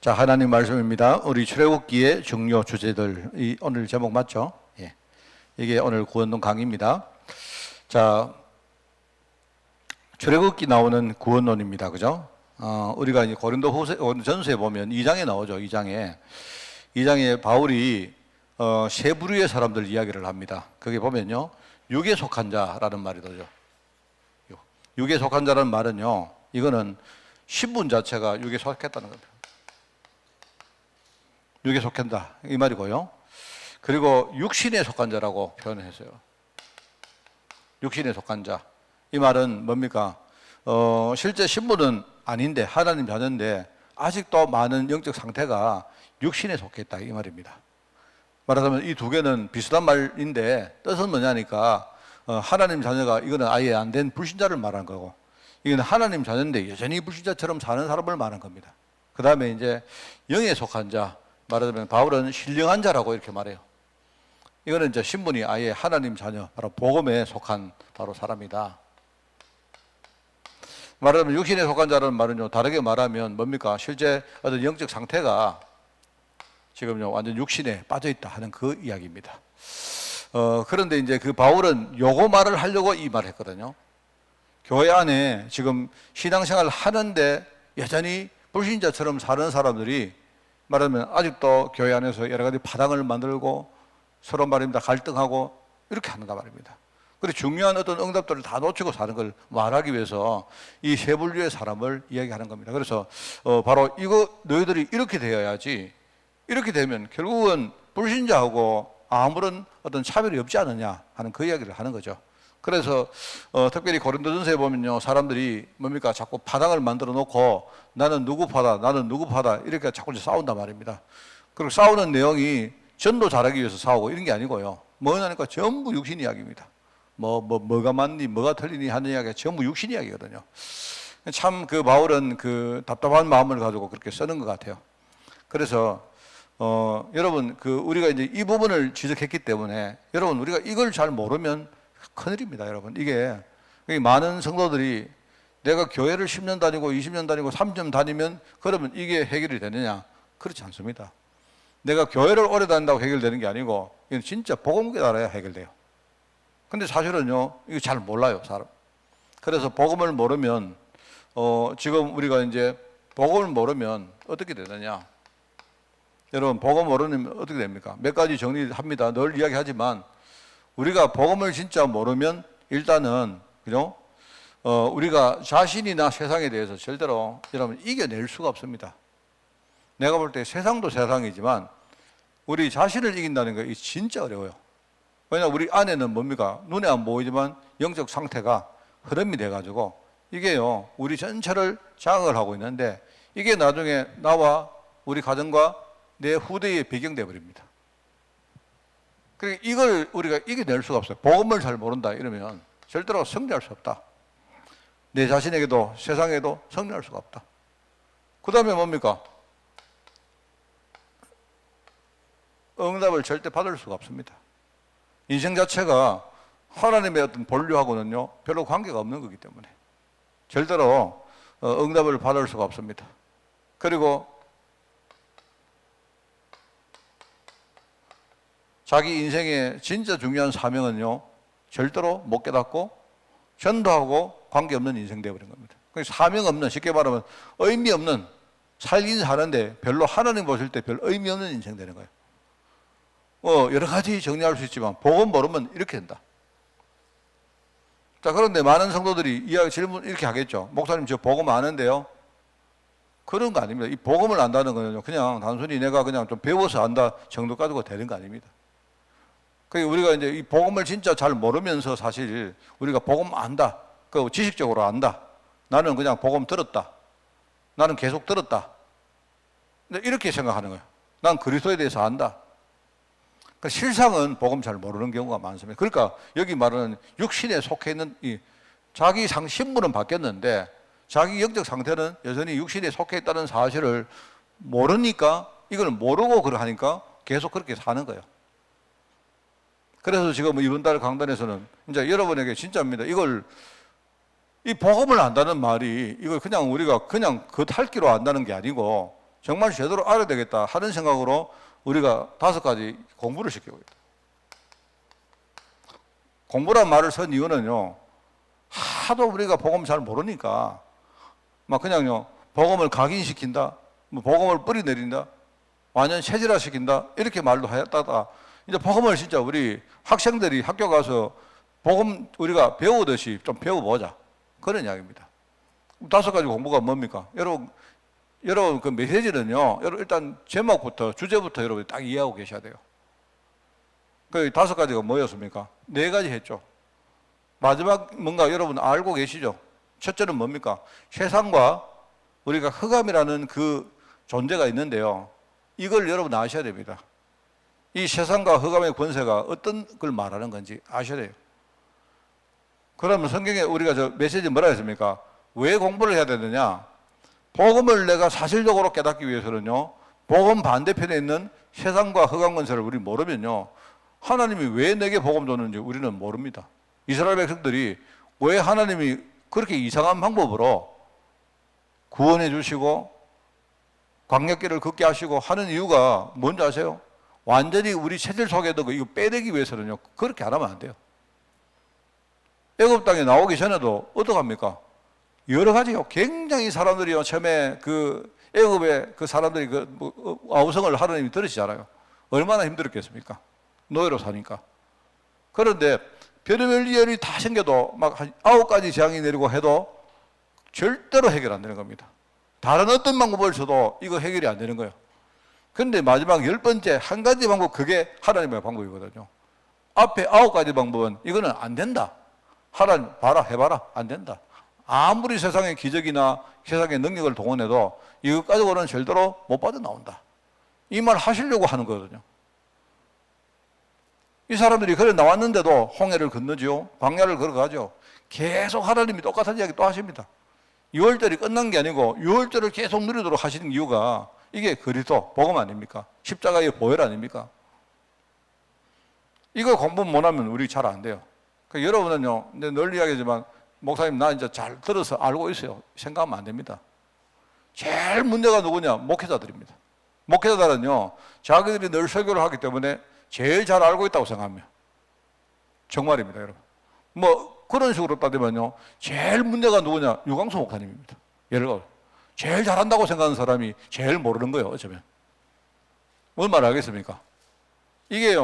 자, 하나님 말씀입니다. 우리 출애굽기의 중요 주제들, 이 오늘 제목 맞죠? 예. 이게 오늘 구원론 강의입니다. 자, 출애굽기 나오는 구원론입니다. 그죠? 우리가 이제 전서에 보면 2장에 나오죠. 2장에 바울이 세 부류의 사람들 이야기를 합니다. 거기 보면요, 육에 속한 자라는 말이 나오죠. 육에 속한 자라는 말은요, 이거는 신분 자체가 육에 속했다는 겁니다. 육에 속한다 이 말이고요. 그리고 육신에 속한 자라고 표현했어요. 육신에 속한 자. 이 말은 뭡니까? 실제 신분은 아닌데 하나님 자녀인데 아직도 많은 영적 상태가 육신에 속해 있다 이 말입니다. 말하자면 이 두 개는 비슷한 말인데 뜻은 뭐냐니까 하나님 자녀가 이거는 아예 안 된 불신자를 말하는 거고, 이건 하나님 자녀인데 여전히 불신자처럼 사는 사람을 말하는 겁니다. 그 다음에 이제 영에 속한 자, 말하자면 바울은 신령한 자라고 이렇게 말해요. 이거는 이제 신분이 아예 하나님 자녀, 바로 복음에 속한 바로 사람이다. 말하자면 육신에 속한 자라는 말은요, 다르게 말하면 뭡니까? 실제 어떤 영적 상태가 지금요 완전 육신에 빠져 있다 하는 그 이야기입니다. 그런데 이제 그 바울은 요거 말을 하려고 이 말을 했거든요. 교회 안에 지금 신앙생활을 하는데 여전히 불신자처럼 사는 사람들이 말하면 아직도 교회 안에서 여러 가지 파당을 만들고 서로 말입니다 갈등하고 이렇게 한다 말입니다. 그리고 중요한 어떤 응답들을 다 놓치고 사는 걸 말하기 위해서 이 세 분류의 사람을 이야기하는 겁니다. 그래서 바로 이거 너희들이 이렇게 되어야지, 이렇게 되면 결국은 불신자하고 아무런 어떤 차별이 없지 않느냐 하는 그 이야기를 하는 거죠. 그래서 특별히 고린도전서에 보면요, 사람들이 뭡니까? 자꾸 파당을 만들어 놓고 나는 누구 파다, 나는 누구 파다 이렇게 자꾸 싸운단 말입니다. 그리고 싸우는 내용이 전도 잘하기 위해서 싸우고 이런 게 아니고요. 뭐냐니까 전부 육신 이야기입니다. 뭐가 맞니, 뭐가 틀리니 하는 이야기가 전부 육신 이야기거든요. 참 그 바울은 그 답답한 마음을 가지고 그렇게 쓰는 것 같아요. 그래서 여러분 우리가 이제 이 부분을 지적했기 때문에 여러분 우리가 이걸 잘 모르면 큰일입니다, 여러분. 이게 많은 성도들이 내가 교회를 10년 다니고 20년 다니고 30년 다니면 그러면 이게 해결이 되느냐? 그렇지 않습니다. 내가 교회를 오래 다닌다고 해결되는 게 아니고 이건 진짜 복음을 알아야 해결돼요. 근데 사실은요, 이거 잘 몰라요, 사람. 그래서 복음을 모르면 지금 우리가 이제 복음을 모르면 어떻게 되느냐? 여러분, 복음 모르면 어떻게 됩니까? 몇 가지 정리합니다. 늘 이야기하지만 우리가 복음을 진짜 모르면 일단은 그죠? 우리가 자신이나 세상에 대해서 절대로 여러분 이겨낼 수가 없습니다. 내가 볼 때 세상도 세상이지만 우리 자신을 이긴다는 게 진짜 어려워요. 왜냐하면 우리 안에는 뭡니까? 눈에 안 보이지만 영적 상태가 흐름이 돼가지고 이게요 우리 전체를 장악을 하고 있는데 이게 나중에 나와 우리 가정과 내 후대에 배경돼 버립니다. 그러니까 이걸 우리가 이겨낼 수가 없어요. 복음을 잘 모른다 이러면 절대로 승리할 수 없다. 내 자신에게도 세상에도 승리할 수가 없다. 그 다음에 뭡니까? 응답을 절대 받을 수가 없습니다. 인생 자체가 하나님의 어떤 본류하고는요 별로 관계가 없는 거기 때문에 절대로 응답을 받을 수가 없습니다. 그리고 자기 인생의 진짜 중요한 사명은요 절대로 못 깨닫고 전도하고 관계없는 인생 되어버린 겁니다. 사명 없는, 쉽게 말하면 의미 없는, 살긴 사는데 별로 하나님 보실 때 별 의미 없는 인생 되는 거예요. 여러 가지 정리할 수 있지만 복음 모르면 이렇게 된다. 자, 그런데 많은 성도들이 질문 이렇게 하겠죠. 목사님, 저 복음 아는데요? 그런 거 아닙니다. 이 복음을 안다는 거는요 그냥 단순히 내가 그냥 좀 배워서 안다 정도 가지고 되는 거 아닙니다. 그러니까 우리가 이제 이 복음을 진짜 잘 모르면서 사실 우리가 복음 안다, 그 지식적으로 안다, 나는 그냥 복음 들었다, 나는 계속 들었다, 이렇게 생각하는 거예요. 난 그리스도에 대해서 안다. 그러니까 실상은 복음 잘 모르는 경우가 많습니다. 그러니까 여기 말하는 육신에 속해 있는 자기 신분은 바뀌었는데 자기 영적 상태는 여전히 육신에 속해 있다는 사실을 모르니까, 이걸 모르고 그러니까 계속 그렇게 사는 거예요. 그래서 지금 이번 달 강단에서는 이제 여러분에게 진짜입니다. 이 복음을 안다는 말이 이걸 그냥 우리가 그냥 겉핥기로 안다는 게 아니고 정말 제대로 알아야 되겠다 하는 생각으로 우리가 5가지 공부를 시키고 있다. 공부란 말을 쓴 이유는요, 하도 우리가 복음 잘 모르니까 막 그냥요, 복음을 각인시킨다, 뭐 복음을 뿌리내린다, 완전 체질화시킨다 이렇게 말도 했다가 이제 복음을 진짜 우리 학생들이 학교 가서 복음 우리가 배우듯이 좀 배워보자, 그런 이야기입니다. 5가지 공부가 뭡니까? 여러분 그 메시지는요, 여러분 일단 제목부터 주제부터 여러분이 딱 이해하고 계셔야 돼요. 그 5가지가 뭐였습니까? 4가지 했죠. 마지막 뭔가 여러분 알고 계시죠? 첫째는 뭡니까? 세상과 우리가 흑암이라는 그 존재가 있는데요, 이걸 여러분 아셔야 됩니다. 이 세상과 흑암의 권세가 어떤 걸 말하는 건지 아셔야 돼요. 그러면 성경에 우리가 저 메시지 뭐라 했습니까? 왜 공부를 해야 되느냐? 복음을 내가 사실적으로 깨닫기 위해서는요, 복음 반대편에 있는 세상과 흑암 권세를 우리 모르면요, 하나님이 왜 내게 복음 줬는지 우리는 모릅니다. 이스라엘 백성들이 왜 하나님이 그렇게 이상한 방법으로 구원해 주시고 광야길을 걷게 하시고 하는 이유가 뭔지 아세요? 완전히 우리 체질 속에 있는 거 이거 빼내기 위해서는요, 그렇게 안 하면 안 돼요. 애굽 땅에 나오기 전에도 어떡합니까? 여러 가지요. 굉장히 사람들이요, 처음에 그 애굽의 그 사람들이 그 아우성을 하나님이 들으시잖아요. 얼마나 힘들었겠습니까? 노예로 사니까. 그런데 별의별 일이 다 생겨도 막 한 9가지 재앙이 내리고 해도 절대로 해결 안 되는 겁니다. 다른 어떤 방법을 써도 이거 해결이 안 되는 거예요. 근데 마지막 10번째 한 가지 방법, 그게 하나님의 방법이거든요. 앞에 9가지 방법은 이거는 안 된다. 하나님 봐라, 해봐라, 안 된다. 아무리 세상의 기적이나 세상의 능력을 동원해도 이것 가지고는 절대로 못 빠져나온다. 이 말 하시려고 하는 거거든요. 이 사람들이 그래 나왔는데도 홍해를 건너지요, 광야를 걸어가죠. 계속 하나님이 똑같은 이야기 또 하십니다. 6월절이 끝난 게 아니고 6월절을 계속 누리도록 하시는 이유가 이게 그리스도 복음 아닙니까? 십자가의 보혈 아닙니까? 이거 공부 못하면 우리 잘 안 돼요. 그러니까 여러분은요, 늘 이야기하지만 목사님 나 이제 잘 들어서 알고 있어요, 생각하면 안 됩니다. 제일 문제가 누구냐? 목회자들입니다. 목회자들은요, 자기들이 늘 설교를 하기 때문에 제일 잘 알고 있다고 생각합니다. 정말입니다, 여러분. 뭐 그런 식으로 따지면요, 제일 문제가 누구냐? 유광수 목사님입니다. 예를 들어 제일 잘한다고 생각하는 사람이 제일 모르는 거예요, 어쩌면. 뭔 말 알겠습니까? 이게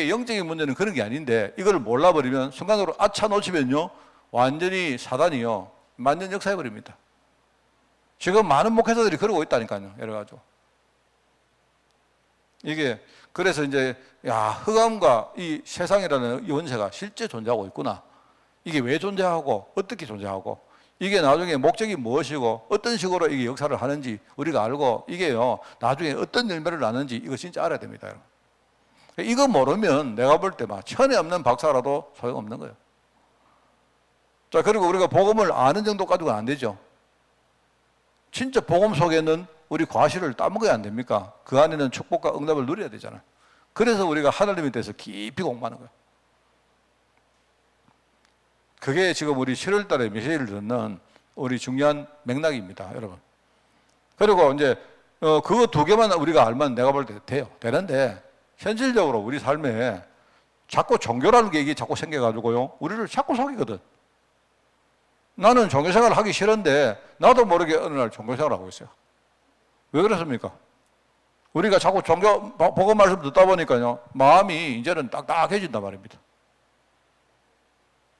영적인 문제는 그런 게 아닌데, 이걸 몰라버리면 순간적으로 아차 놓치면요, 완전히 사단이요, 만년 역사해버립니다. 지금 많은 목회자들이 그러고 있다니까요, 여러 가지로. 이게, 그래서 이제, 흑암과 이 세상이라는 이 원세가 실제 존재하고 있구나. 이게 왜 존재하고, 어떻게 존재하고, 이게 나중에 목적이 무엇이고, 어떤 식으로 이게 역사를 하는지 우리가 알고, 이게요, 나중에 어떤 열매를 낳는지 이거 진짜 알아야 됩니다, 여러분. 이거 모르면 내가 볼 때 막 천에 없는 박사라도 소용없는 거예요. 자, 그리고 우리가 복음을 아는 정도 가지고는 안 되죠. 진짜 복음 속에는 우리 과실을 따먹어야 안 됩니까? 그 안에는 축복과 응답을 누려야 되잖아요. 그래서 우리가 하나님에 대해서 깊이 공부하는 거예요. 그게 지금 우리 7월 달에 메시지를 듣는 우리 중요한 맥락입니다, 여러분. 그리고 이제 그거 2개만 우리가 알면 내가 볼 때 돼요. 되는데 현실적으로 우리 삶에 자꾸 종교라는 게 이게 자꾸 생겨가지고요, 우리를 자꾸 속이거든. 나는 종교생활을 하기 싫은데 나도 모르게 어느 날 종교생활을 하고 있어요. 왜 그렇습니까? 우리가 자꾸 종교 복음 말씀 듣다 보니까요, 마음이 이제는 딱딱해진단 말입니다.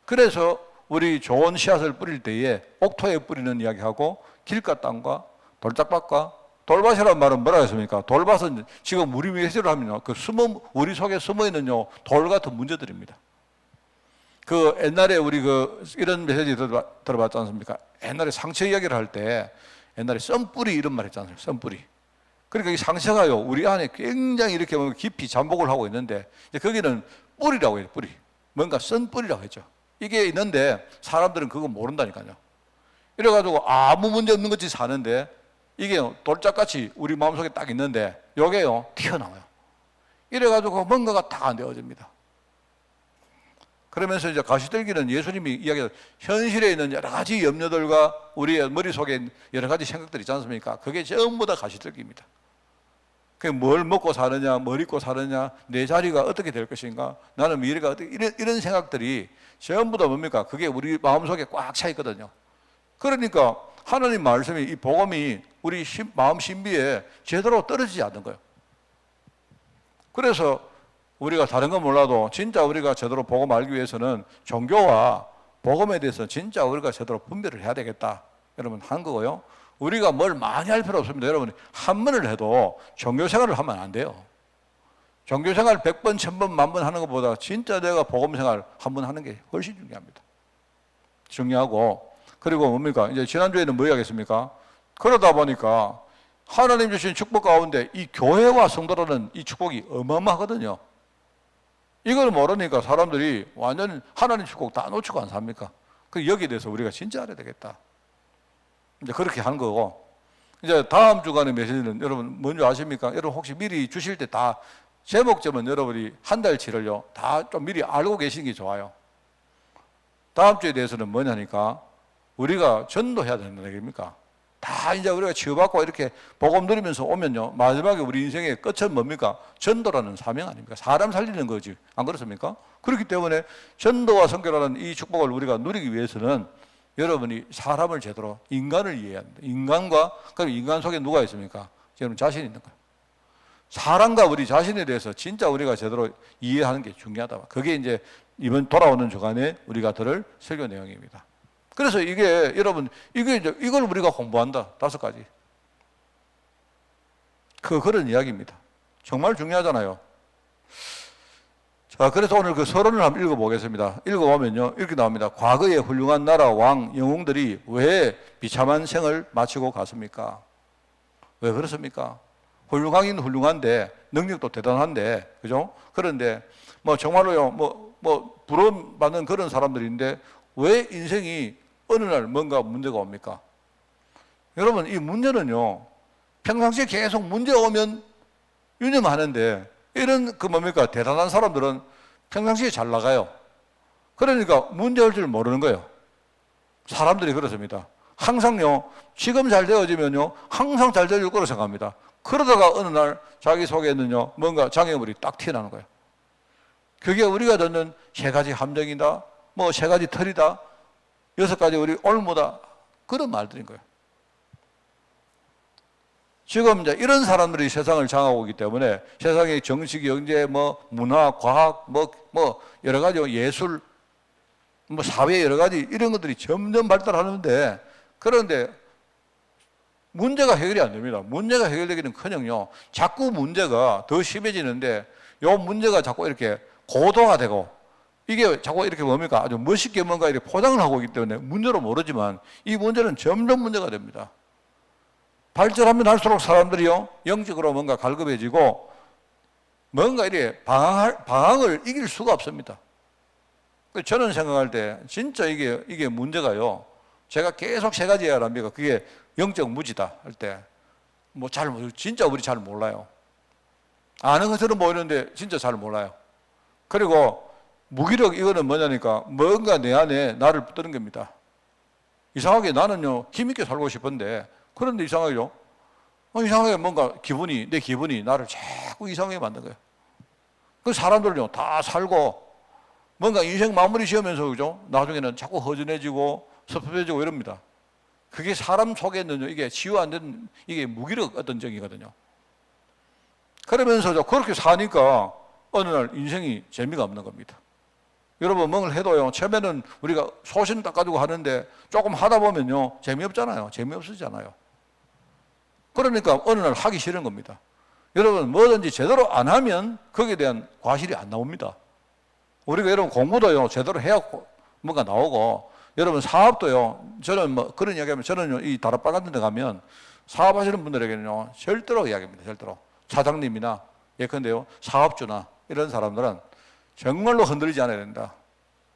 그래서 우리 좋은 씨앗을 뿌릴 때에 옥토에 뿌리는 이야기하고 길가 땅과 돌짝밭과 돌밭이라는 말은 뭐라 했습니까? 돌밭은 지금 우리 메시지를 하면요, 우리 속에 숨어 있는요, 돌 같은 문제들입니다. 그 옛날에 우리 이런 메시지 들어봤지 않습니까? 옛날에 상처 이야기를 할 때 옛날에 썬뿌리 이런 말 했잖아요, 썬뿌리. 그러니까 이 상처가요, 우리 안에 굉장히 이렇게 깊이 잠복을 하고 있는데, 거기는 뿌리라고 해요, 뿌리. 뭔가 썬뿌리라고 했죠. 이게 있는데 사람들은 그거 모른다니까요. 이래가지고 아무 문제 없는 것이 사는데 이게 돌짝같이 우리 마음속에 딱 있는데 요게요 튀어나와요. 이래가지고 뭔가가 딱 안 되어집니다. 그러면서 이제 가시떨기는 예수님이 이야기한 현실에 있는 여러 가지 염려들과 우리의 머릿속에 여러 가지 생각들이 있지 않습니까? 그게 전부 다 가시떨기입니다. 그게 뭘 먹고 사느냐, 뭘 입고 사느냐, 내 자리가 어떻게 될 것인가, 나는 미래가 어떻게, 이런 생각들이 전부 다 뭡니까? 그게 우리 마음속에 꽉 차 있거든요. 그러니까 하나님 말씀이, 이 복음이 우리 마음 신비에 제대로 떨어지지 않는 거예요. 그래서 우리가 다른 건 몰라도 진짜 우리가 제대로 복음 알기 위해서는 종교와 복음에 대해서 진짜 우리가 제대로 분별을 해야 되겠다. 여러분 한 거고요. 우리가 뭘 많이 할 필요 없습니다. 여러분 한 번을 해도 종교 생활을 하면 안 돼요. 종교 생활 100번, 1000번, 10,000번 하는 것보다 진짜 내가 복음 생활 한 번 하는 게 훨씬 중요합니다. 중요하고, 그리고 뭡니까? 이제 지난주에는 뭐 이야기했습니까? 그러다 보니까 하나님 주신 축복 가운데 이 교회와 성도라는 이 축복이 어마어마하거든요. 이걸 모르니까 사람들이 완전 하나님 축복 다 놓치고 안 삽니까? 그 여기에 대해서 우리가 진짜 알아야 되겠다. 이제 그렇게 하는 거고, 이제 다음 주간의 메시지는 여러분 뭔지 아십니까? 여러분 혹시 미리 주실 때 다 제목점은 여러분이 한 달치를요 다 좀 미리 알고 계시는 게 좋아요. 다음 주에 대해서는 뭐냐니까 우리가 전도해야 된다는 얘기입니까? 다 이제 우리가 치유받고 이렇게 복음 누리면서 오면요 마지막에 우리 인생의 끝은 뭡니까? 전도라는 사명 아닙니까? 사람 살리는 거지, 안 그렇습니까? 그렇기 때문에 전도와 선교라는 이 축복을 우리가 누리기 위해서는 여러분이 사람을 제대로, 인간을 이해해야 합니다. 인간과, 그럼 인간 속에 누가 있습니까? 여러분 자신 있는 거예요. 사람과 우리 자신에 대해서 진짜 우리가 제대로 이해하는 게 중요하다. 그게 이제 이번 돌아오는 주간에 우리가 들을 설교 내용입니다. 그래서 이게 여러분, 이게 이제 이걸 우리가 공부한다. 5가지. 그런 이야기입니다. 정말 중요하잖아요. 자, 그래서 오늘 그 서론을 한번 읽어보겠습니다. 읽어보면요, 이렇게 나옵니다. 과거의 훌륭한 나라 왕 영웅들이 왜 비참한 생을 마치고 갔습니까? 왜 그렇습니까? 훌륭하긴 훌륭한데, 능력도 대단한데, 그죠? 그런데, 뭐, 정말로요, 부러움받는 그런 사람들인데, 왜 인생이 어느 날 뭔가 문제가 옵니까? 여러분, 이 문제는요, 평상시에 계속 문제가 오면 유념하는데, 이런 뭡니까? 대단한 사람들은 평상시에 잘 나가요. 그러니까 문제할 줄 모르는 거예요. 사람들이 그렇습니다. 항상요, 지금 잘 되어지면요, 항상 잘 되어질 거라고 생각합니다. 그러다가 어느 날 자기 속에는요, 뭔가 장애물이 딱 튀어나오는 거예요. 그게 우리가 듣는 3가지 함정이다, 3가지 털이다, 6가지 우리 올무다, 그런 말들인 거예요. 지금 이제 이런 사람들이 세상을 장악하고 있기 때문에 세상의 정치, 경제, 문화, 과학, 여러 가지 예술, 사회 여러 가지 이런 것들이 점점 발달하는데, 그런데 문제가 해결이 안 됩니다. 문제가 해결되기는 커녕요, 자꾸 문제가 더 심해지는데, 요 문제가 자꾸 이렇게 고도화되고, 이게 자꾸 이렇게 뭡니까? 아주 멋있게 뭔가 이렇게 포장을 하고 있기 때문에 문제로 모르지만 이 문제는 점점 문제가 됩니다. 발전하면 할수록 사람들이요, 영적으로 뭔가 갈급해지고, 뭔가 이렇게 방황을 이길 수가 없습니다. 저는 생각할 때, 진짜 이게 문제가요, 제가 계속 3가지 이야기를 합니다. 그게 영적 무지다 할 때, 진짜 우리 잘 몰라요. 아는 것처럼 보이는데, 진짜 잘 몰라요. 그리고 무기력, 이거는 뭐냐니까, 뭔가 내 안에 나를 붙드는 겁니다. 이상하게 나는요, 힘있게 살고 싶은데, 그런데 이상하게요, 이상하게 뭔가 내 기분이 나를 자꾸 이상하게 만든 거예요. 그 사람들은요, 다 살고, 뭔가 인생 마무리 지으면서, 그죠? 나중에는 자꾸 허전해지고, 섭섭해지고 이럽니다. 그게 사람 속에는요, 이게 치유 안 된, 이게 무기력 어떤 정이거든요. 그러면서 그렇게 사니까, 어느 날 인생이 재미가 없는 겁니다. 여러분, 뭔가를 해도요, 처음에는 우리가 소신 닦아주고 하는데, 조금 하다 보면요, 재미없잖아요. 재미없어지잖아요. 그러니까 어느 날 하기 싫은 겁니다. 여러분, 뭐든지 제대로 안 하면 거기에 대한 과실이 안 나옵니다. 우리가 여러분 공부도요, 제대로 해야 뭔가 나오고, 여러분 사업도요, 저는 그런 이야기 하면, 저는요, 이 다락방 같은 데 가면 사업하시는 분들에게는요, 절대로 이야기합니다. 절대로. 사장님이나, 예컨대요, 사업주나, 이런 사람들은 정말로 흔들리지 않아야 된다.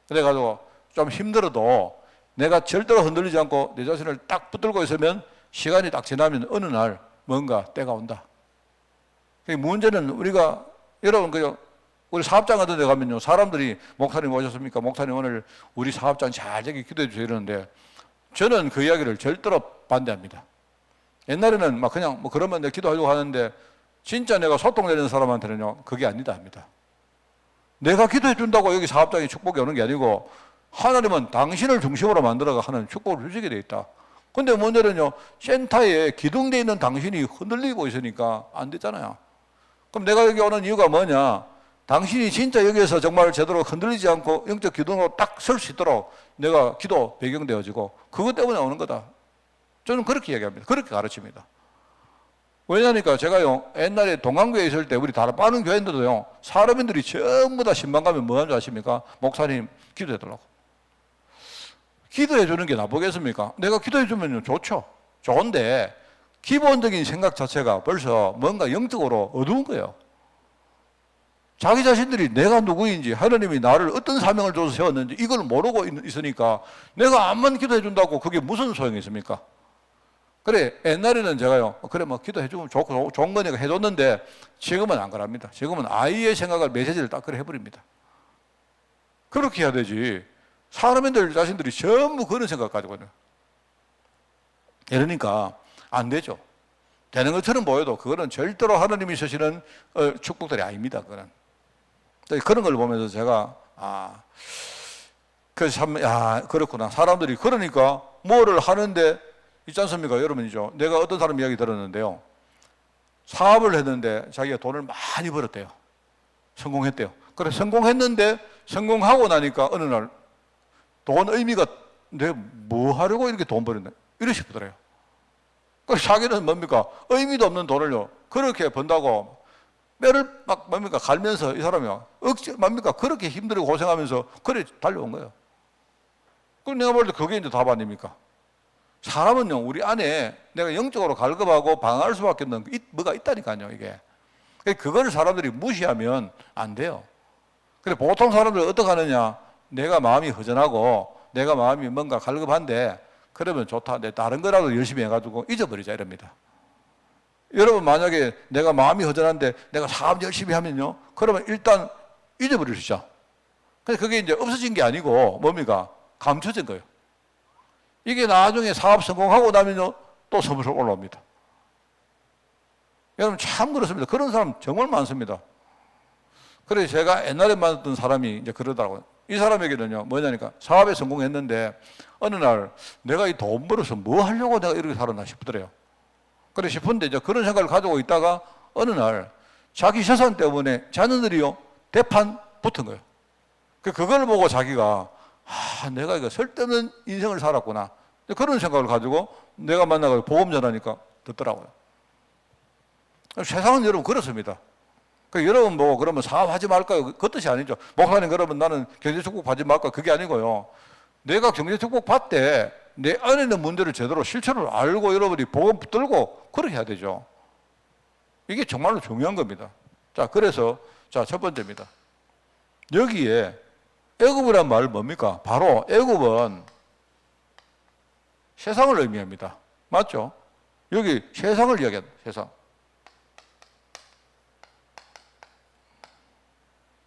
그래가지고 좀 힘들어도 내가 절대로 흔들리지 않고 내 자신을 딱 붙들고 있으면 시간이 딱 지나면 어느 날 뭔가 때가 온다. 문제는 우리가, 여러분, 우리 사업장 같은 데 가면요, 사람들이 목사님 오셨습니까? 목사님 오늘 우리 사업장 잘 되게 기도해 주세요 이러는데 저는 그 이야기를 절대로 반대합니다. 옛날에는 막 그냥 뭐 그러면 내가 기도하려고 하는데 진짜 내가 소통되는 사람한테는요, 그게 아니다 합니다. 내가 기도해 준다고 여기 사업장에 축복이 오는 게 아니고 하나님은 당신을 중심으로 만들어가 하는 축복을 주시게 돼 있다. 근데 문제는요, 센터에 기둥되어 있는 당신이 흔들리고 있으니까 안 되잖아요. 그럼 내가 여기 오는 이유가 뭐냐? 당신이 진짜 여기에서 정말 제대로 흔들리지 않고 영적 기둥으로 딱 설 수 있도록 내가 기도 배경되어지고 그것 때문에 오는 거다. 저는 그렇게 얘기합니다. 그렇게 가르칩니다. 왜냐니까 제가요, 옛날에 동강교회에 있을 때 우리 다른 많은 교회인들도요, 사람들이 전부 다 신방 가면 뭐 하는 줄 아십니까? 목사님 기도해 달라고. 기도해 주는 게 나쁘겠습니까? 내가 기도해 주면 좋죠. 좋은데 기본적인 생각 자체가 벌써 뭔가 영적으로 어두운 거예요. 자기 자신들이 내가 누구인지, 하나님이 나를 어떤 사명을 줘서 세웠는지 이걸 모르고 있으니까 내가 암만 기도해 준다고 그게 무슨 소용이 있습니까? 그래, 옛날에는 제가요, 그래 뭐 기도해 주면 좋고 좋은 거니까 해줬는데 지금은 안 그럽니다. 지금은 아이의 생각을 메시지를 딱 그래 해버립니다. 그렇게 해야 되지. 사람들 자신들이 전부 그런 생각 가지고 있는. 이러니까 안 되죠. 되는 것처럼 보여도 그거는 절대로 하나님이 주시는 축복들이 아닙니다. 그거는. 그런 걸 보면서 제가 그렇구나. 사람들이 그러니까 뭐를 하는데 있지 않습니까? 여러분이죠. 내가 어떤 사람 이야기 들었는데요. 사업을 했는데 자기가 돈을 많이 벌었대요. 성공했대요. 그래 성공했는데 성공하고 나니까 어느 날 돈 의미가 내가 뭐 하려고 이렇게 돈 벌었나 이러 싶더래요. 그래서 자기는 뭡니까? 의미도 없는 돈을요 그렇게 번다고 뼈를 막 뭡니까 갈면서 이 사람이요 억지 뭡니까 그렇게 힘들고 고생하면서 그래 달려온 거예요. 그럼 내가 볼 때 그게 이제 답 아닙니까? 사람은요 우리 안에 내가 영적으로 갈급하고 방황할 수밖에 없는 뭐가 있다니까요. 이게 그걸 사람들이 무시하면 안 돼요. 그래 보통 사람들 어떻게 하느냐? 내가 마음이 허전하고 내가 마음이 뭔가 갈급한데 그러면 좋다. 내 다른 거라도 열심히 해가지고 잊어버리자 이럽니다. 여러분 만약에 내가 마음이 허전한데 내가 사업 열심히 하면요. 그러면 일단 잊어버리시죠. 근데 그게 이제 없어진 게 아니고 뭡니까? 감춰진 거예요. 이게 나중에 사업 성공하고 나면요. 또 서서히 올라옵니다. 여러분 참 그렇습니다. 그런 사람 정말 많습니다. 그래서 제가 옛날에 만났던 사람이 이제 그러더라고요. 이 사람에게는요, 뭐냐니까, 사업에 성공했는데, 어느 날, 내가 이 돈 벌어서 뭐 하려고 내가 이렇게 살았나 싶더래요. 그래 싶은데, 이제 그런 생각을 가지고 있다가, 어느 날, 자기 재산 때문에 자녀들이요, 대판 붙은 거예요. 그걸 보고 자기가, 내가 이거 쓸데없는 인생을 살았구나. 그런 생각을 가지고, 내가 만나서 보험 전화니까 듣더라고요. 세상은 여러분 그렇습니다. 여러분 보고 그러면 사업하지 말까요? 그 뜻이 아니죠. 목사님 그러면 나는 경제축복 받지 말까? 그게 아니고요. 내가 경제축복 받되 내 안에 있는 문제를 제대로 실체를 알고 여러분이 보험 붙들고 그렇게 해야 되죠. 이게 정말로 중요한 겁니다. 자, 그래서 자, 첫 번째입니다. 여기에 애굽이란 말 뭡니까? 바로 애굽은 세상을 의미합니다. 맞죠? 여기 세상을 이야기합니다. 세상.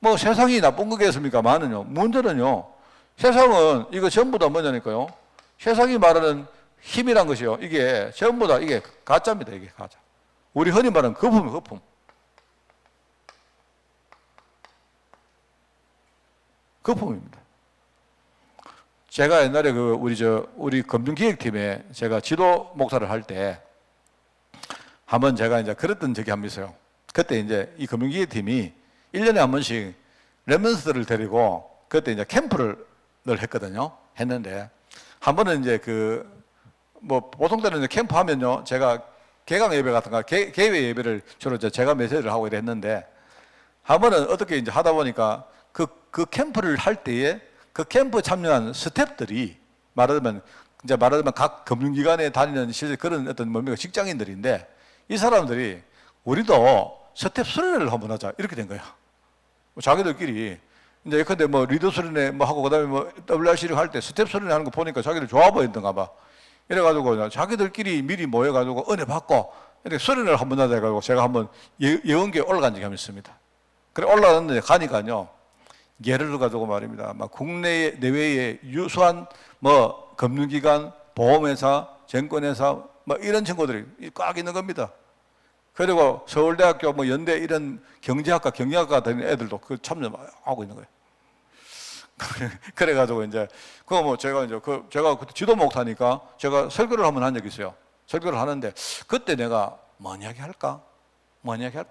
뭐 세상이 나쁜 거겠습니까만은요. 문제는요. 세상은 이거 전부 다 뭐냐니까요. 세상이 말하는 힘이란 것이요. 이게 전부 다 이게 가짜입니다. 이게 가짜. 우리 흔히 말하는 거품이 거품. 거품입니다. 제가 옛날에 우리 금융기획팀에 제가 지도 목사를 할 때 한번 제가 이제 그랬던 적이 한 번 있어요. 그때 이제 이 금융기획팀이 1년에 한 번씩 랩런스들을 데리고 그때 이제 캠프를 늘 했거든요. 했는데 한 번은 이제 보통 때는 이제 캠프 하면요. 제가 개강 예배 같은 거, 개회 예배를 주로 제가 메시지를 하고 이랬는데 한 번은 어떻게 이제 하다 보니까 그 캠프를 할 때에 그 캠프 참여한 스태프들이 말하자면 각 금융기관에 다니는 실제 그런 어떤 뭡니까 직장인들인데 이 사람들이 우리도 스텝 수련회를 한번 하자 이렇게 된 거예요. 자기들끼리 이제 예컨대 리더 수련회 하고 그다음에 WRC를 할 때 스텝 수련회 하는 거 보니까 자기들 좋아 보였던가 봐. 이래가지고 자기들끼리 미리 모여가지고 은혜 받고 이렇게 수련회를 한번 하자 해가지고 제가 한번 예언교에 올라간 적이 한번 있습니다. 그래 올라갔는데 가니까요. 예를 들어 가지고 말입니다. 막 국내 내외에 유수한 뭐 금융기관, 보험회사, 증권회사 뭐 이런 친구들이 꽉 있는 겁니다. 그리고 서울대학교 뭐 연대 이런 경제학과, 경영학과 다니는 애들도 그 참여하고 있는 거예요. 그래가지고 이제 그거 뭐 제가 그때 지도 목사니까 제가 설교를 한번 한 적이 있어요. 설교를 하는데 그때 내가 뭔 이야기 할까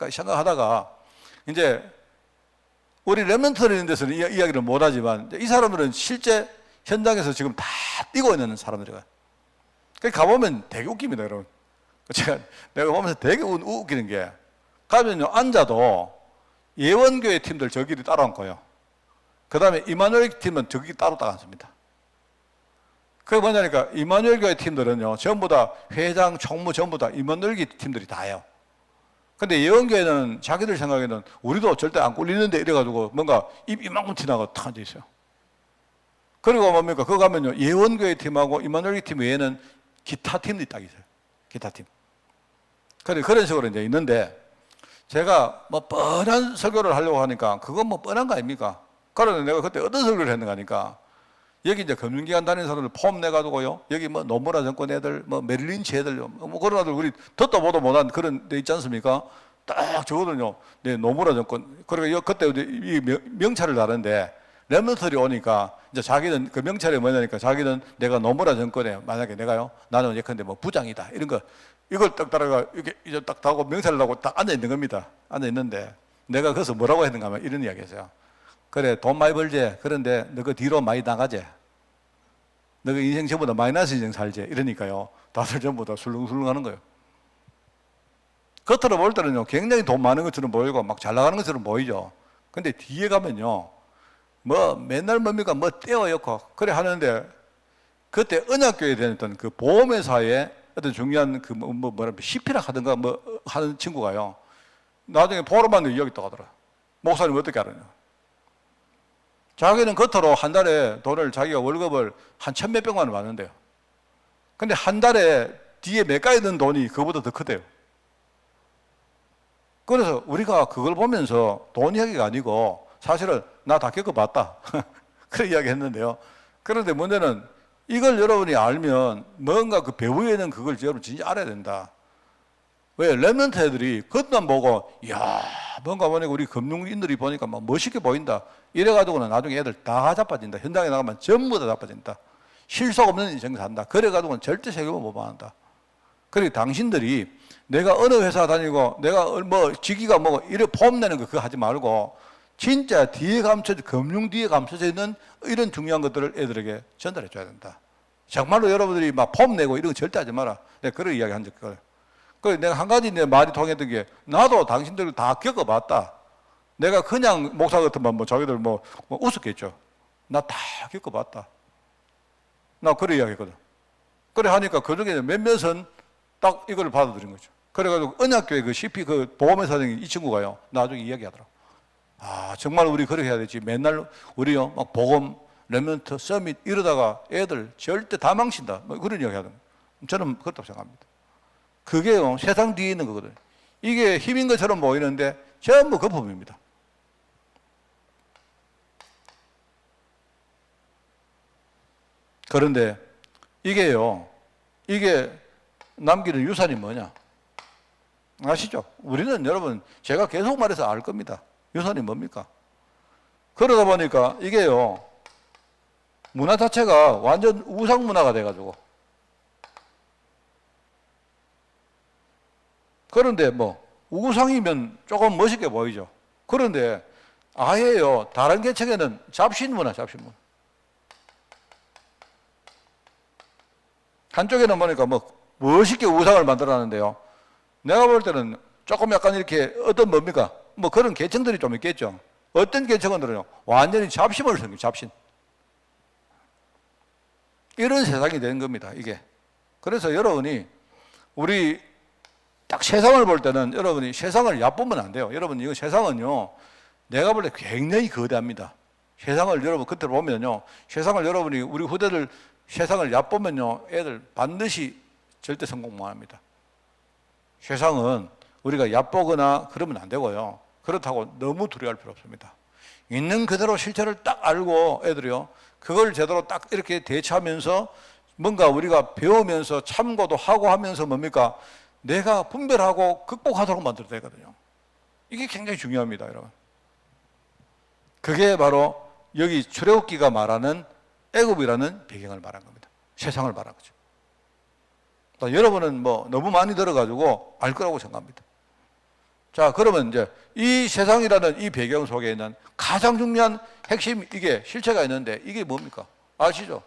생각하다가 이제 우리 랩런트를 있는 데서는 이야기를 못 하지만 이 사람들은 실제 현장에서 지금 다 뛰고 있는 사람들이에요. 가보면 되게 웃깁니다, 여러분. 내가 보면서 되게 웃기는 게 가면요 앉아도 예원교회 팀들 저기를 따라앉고요. 그 다음에 이마누엘 팀은 저기 따로 앉습니다. 그게 뭐냐니까 이마누엘 교회 팀들은요 전부 다 회장, 총무 전부 다 이마누엘 팀들이 다예요. 근데 예원교회는 자기들 생각에는 우리도 절대 안 꿀리는데 이래가지고 뭔가 입 이만큼 티나고 탁 앉아있어요. 그리고 뭡니까 그거 가면요 예원교회 팀하고 이마누엘 팀 외에는 기타 팀들이 딱 있어요. 기타 팀. 그런 식으로 이제 있는데 제가 뭐 뻔한 설교를 하려고 하니까 그건 뭐 뻔한 거 아닙니까? 그러는데 내가 그때 어떤 설교를 했는가 하니까 여기 이제 금융기관 다니는 사람들 포함 내가지고요. 여기 뭐 노무라 정권 애들, 뭐 메릴린치 애들, 뭐 그런 애들 우리 듣도 보도 못한 그런 데 있지 않습니까? 딱 적어도요. 네, 노무라 정권. 그러니까 그때 이 명찰을 다른데 랩런트들이 오니까 이제 자기는 그 명찰이 뭐냐니까 자기는 내가 노무라 정권에 만약에 내가요. 나는 예컨대 뭐 부장이다. 이런 거 이걸 딱 따라가 이렇게 이제 딱 하고 명찰을 하고 딱 앉아 있는 겁니다. 앉아 있는데 내가 거기서 뭐라고 했는가 하면 이런 이야기 했어요. 그래 돈 많이 벌지. 그런데 너 그 뒤로 많이 나가지. 너 그 인생 전부 다 마이너스 인생 살지. 이러니까요. 다들 전부 다 술렁술렁 하는 거예요. 겉으로 볼 때는요. 굉장히 돈 많은 것처럼 보이고 막 잘 나가는 것처럼 보이죠. 근데 뒤에 가면요. 뭐 맨날 뭡니까 뭐 떼어였고 그래 하는데 그때 언약교회에 다녔던 그 보험회사에 어떤 중요한 그 뭐라 CP라 하든가 뭐 하는 친구가요. 나중에 포럼한테 이야기 또 하더라. 목사님 어떻게 알았냐. 자기는 겉으로 한 달에 돈을 자기가 월급을 한 1,000몇백만 원 받는데요. 근데 한 달에 뒤에 매가에 든 돈이 그거보다 더 크대요. 그래서 우리가 그걸 보면서 돈 이야기가 아니고 사실은 나 다 겪어봤다. 그런 이야기 했는데요. 그런데 문제는 이걸 여러분이 알면 뭔가 그 배후에는 그걸 여러분 진짜 알아야 된다. 왜? 랩런트 애들이 그것만 보고 이야 뭔가 보니까 우리 금융인들이 보니까 막 멋있게 보인다. 이래가지고는 나중에 애들 다 자빠진다. 현장에 나가면 전부 다 자빠진다. 실속 없는 인생 산다. 그래가지고는 절대 세금을 못 받는다. 그리고 당신들이 내가 어느 회사 다니고 내가 뭐 직위가 뭐 이래 폼내는 거 그거 하지 말고 진짜 뒤에 금융 뒤에 감춰져 있는 이런 중요한 것들을 애들에게 전달해 줘야 된다. 정말로 여러분들이 막 폼내고 이런 거 절대 하지 마라. 내가 그런 이야기 한 적 있거든. 그래서 내가 한 가지 내 말이 통했던 게 나도 당신들 다 겪어봤다. 내가 그냥 목사 같으면 뭐 자기들 뭐 웃었겠죠. 나 다 겪어봤다. 나 그런 이야기 했거든. 그래 하니까 그 중에 몇몇은 딱 이걸 받아들인 거죠. 그래가지고 언약교회 그 CP 그 보험회사장이 이 친구가요. 나중에 이야기하더라고. 아, 정말 우리 그렇게 해야 되지. 맨날 우리요, 막 보험, 랩런트, 서밋 이러다가 애들 절대 다 망친다. 뭐 그런 이야기 하던 거예요. 저는 그렇다고 생각합니다. 그게요, 세상 뒤에 있는 거거든요. 이게 힘인 것처럼 보이는데 전부 거품입니다. 그런데 이게요, 이게 남기는 유산이 뭐냐? 아시죠? 우리는 여러분, 제가 계속 말해서 알 겁니다. 유산이 뭡니까? 그러다 보니까 이게요, 문화 자체가 완전 우상 문화가 돼가지고. 그런데 뭐, 우상이면 조금 멋있게 보이죠. 그런데 아예요, 다른 계층에는 잡신 문화, 잡신 문화. 한쪽에는 보니까 뭐, 멋있게 우상을 만들어놨는데요. 내가 볼 때는 조금 약간 이렇게 어떤 뭡니까? 뭐 그런 계층들이 좀 있겠죠. 어떤 계층은요, 완전히 잡신을 섬겨요, 잡신. 이런 세상이 된 겁니다, 이게. 그래서 여러분이, 우리 딱 세상을 볼 때는 여러분이 세상을 얕보면 안 돼요. 여러분, 이거 세상은요, 내가 볼 때 굉장히 거대합니다. 세상을 여러분 그때 보면요, 세상을 여러분이 우리 후대들 세상을 얕보면요, 애들 반드시 절대 성공 못 합니다. 세상은 우리가 얕보거나 그러면 안 되고요. 그렇다고 너무 두려워할 필요 없습니다. 있는 그대로 실체를 딱 알고 애들이요, 그걸 제대로 딱 이렇게 대처하면서 뭔가 우리가 배우면서 참고도 하고 하면서 뭡니까? 내가 분별하고 극복하도록 만들어야 되거든요. 이게 굉장히 중요합니다, 여러분. 그게 바로 여기 출애굽기가 말하는 애굽이라는 배경을 말한 겁니다. 세상을 말한 거죠. 여러분은 뭐 너무 많이 들어가지고 알 거라고 생각합니다. 자, 그러면 이제 이 세상이라는 이 배경 속에 있는 가장 중요한 핵심, 이게 실체가 있는데 이게 뭡니까? 아시죠?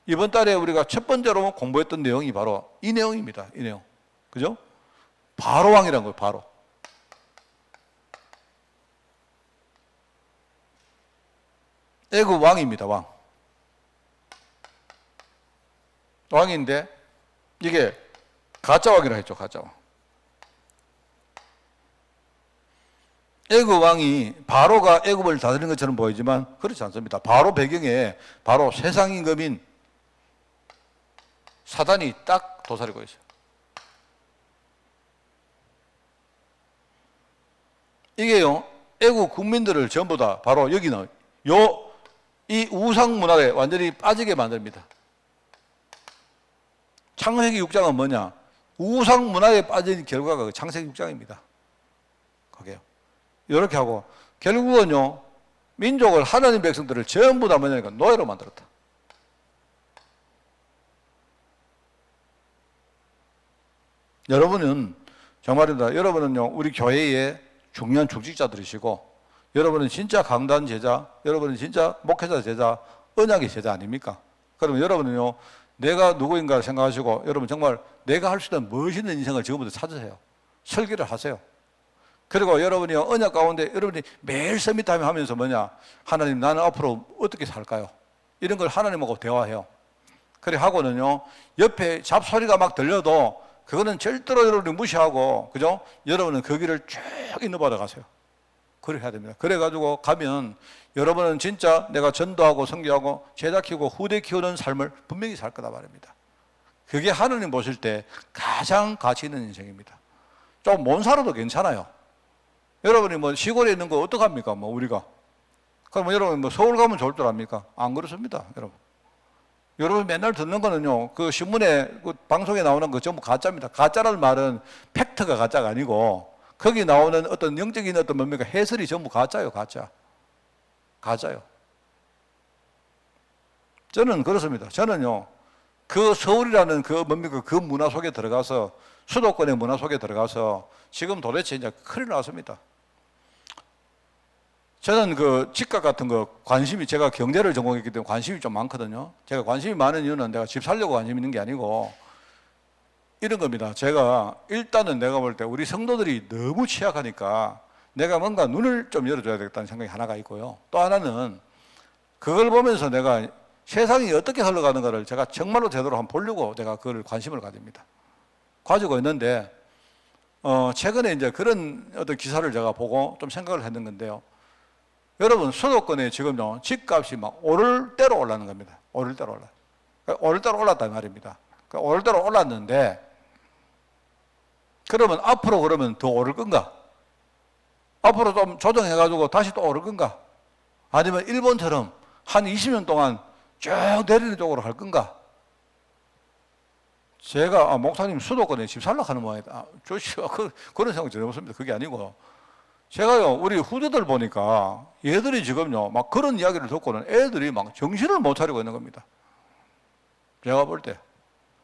이번 달에 우리가 첫 번째로 공부했던 내용이 바로 이 내용입니다. 이 내용. 그죠? 바로왕이라는 거예요, 바로. 애굽 왕입니다, 왕. 왕인데 이게 가짜 왕이라 했죠, 가짜 왕. 애굽 왕이 바로가 애굽을 다스리는 것처럼 보이지만 그렇지 않습니다. 바로 배경에 바로 세상 임금인 사단이 딱 도사리고 있어요. 이게요, 애굽 국민들을 전부 다 바로 여기는 이 우상 문화에 완전히 빠지게 만듭니다. 창세기 6장은 뭐냐? 우상 문화에 빠진 결과가 창세기 6장입니다. 그게요. 이렇게 하고 결국은요, 민족을, 하나님 백성들을 전부 다 뭐냐니까 노예로 만들었다. 여러분은 정말입니다. 여러분은요, 우리 교회의 중요한 중직자들이시고, 여러분은 진짜 강단 제자, 여러분은 진짜 목회자 제자, 언약의 제자 아닙니까? 그러면 여러분은요, 내가 누구인가 생각하시고, 여러분 정말 내가 할 수 있는 멋있는 인생을 지금부터 찾으세요. 설계를 하세요. 그리고 여러분이 언약 가운데 여러분이 매일 서밋하며 하면서 뭐냐? 하나님, 나는 앞으로 어떻게 살까요? 이런 걸 하나님하고 대화해요. 그래 하고는요, 옆에 잡소리가 막 들려도 그거는 절대로 여러분이 무시하고, 그죠? 여러분은 그 길을 쭉 인도받아 가세요. 그렇게 해야 됩니다. 그래가지고 가면 여러분은 진짜 내가 전도하고 선교하고 제자 키우고 후대 키우는 삶을 분명히 살 거다 말입니다. 그게 하나님 보실 때 가장 가치 있는 인생입니다. 좀 못 살아도 괜찮아요. 여러분이 뭐 시골에 있는 거 어떡합니까? 뭐 우리가. 그럼 여러분 뭐 서울 가면 좋을 줄 압니까? 안 그렇습니다, 여러분. 여러분 맨날 듣는 거는요, 그 신문에, 그 방송에 나오는 거 전부 가짜입니다. 가짜라는 말은 팩트가 가짜가 아니고, 거기 나오는 어떤 영적인 어떤 뭡니까? 해설이 전부 가짜예요, 가짜. 가짜요. 저는 그렇습니다. 저는요, 그 서울이라는 그 뭡니까? 그 문화 속에 들어가서, 수도권의 문화 속에 들어가서 지금 도대체 이제 큰일 났습니다. 저는 그 집값 같은 거 관심이, 제가 경제를 전공했기 때문에 관심이 좀 많거든요. 제가 관심이 많은 이유는 내가 집 살려고 관심 있는 게 아니고 이런 겁니다. 제가 일단은 내가 볼 때 우리 성도들이 너무 취약하니까 내가 뭔가 눈을 좀 열어줘야 되겠다는 생각이 하나가 있고요. 또 하나는 그걸 보면서 내가 세상이 어떻게 흘러가는가를 제가 정말로 제대로 한번 보려고 제가 그걸 관심을 가집니다. 가지고 있는데 최근에 이제 그런 어떤 기사를 제가 보고 좀 생각을 했는 건데요. 여러분, 수도권에 지금요, 집값이 막 오를 대로 올라는 겁니다. 오를 대로 올라. 오를 대로 올랐단 말입니다. 오를 대로 올랐는데, 그러면 앞으로 그러면 더 오를 건가? 앞으로 좀 조정해가지고 다시 또 오를 건가? 아니면 일본처럼 한 20년 동안 쭉 내리는 쪽으로 갈 건가? 제가, 목사님 수도권에 집 살려고 하는 모양이다. 그런 생각 전혀 없습니다. 그게 아니고. 제가요, 우리 후대들 보니까 얘들이 지금요, 막 그런 이야기를 듣고는 애들이 막 정신을 못 차리고 있는 겁니다. 제가 볼 때.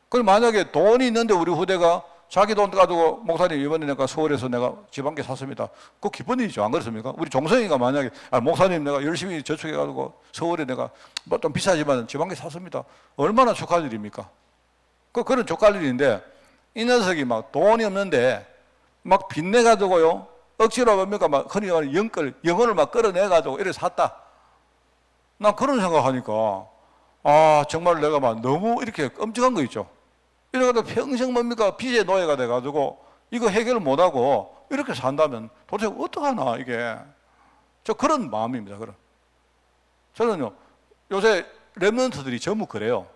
그럼 만약에 돈이 있는데 우리 후대가 자기 돈 가지고, 목사님 이번에 내가 서울에서 내가 집 한 개 샀습니다. 그거 기쁜 일이죠. 안 그렇습니까? 우리 종성이가 만약에, 목사님 내가 열심히 저축해가지고 서울에 내가 뭐 좀 비싸지만 집 한 개 샀습니다. 얼마나 축하할 일입니까? 그런 축하할 일인데, 이 녀석이 막 돈이 없는데 막 빚내가지고요, 억지로 뭡니까? 막 흔히 말하는 영혼을 막 끌어내가지고 이래 샀다. 난 그런 생각하니까, 정말 내가 막 너무 이렇게 끔찍한 거 있죠. 이래가지고 평생 뭡니까? 빚의 노예가 돼가지고 이거 해결을 못하고 이렇게 산다면 도대체 어떡하나, 이게. 저 그런 마음입니다, 그런. 저는요, 요새 랩런트들이 전부 그래요.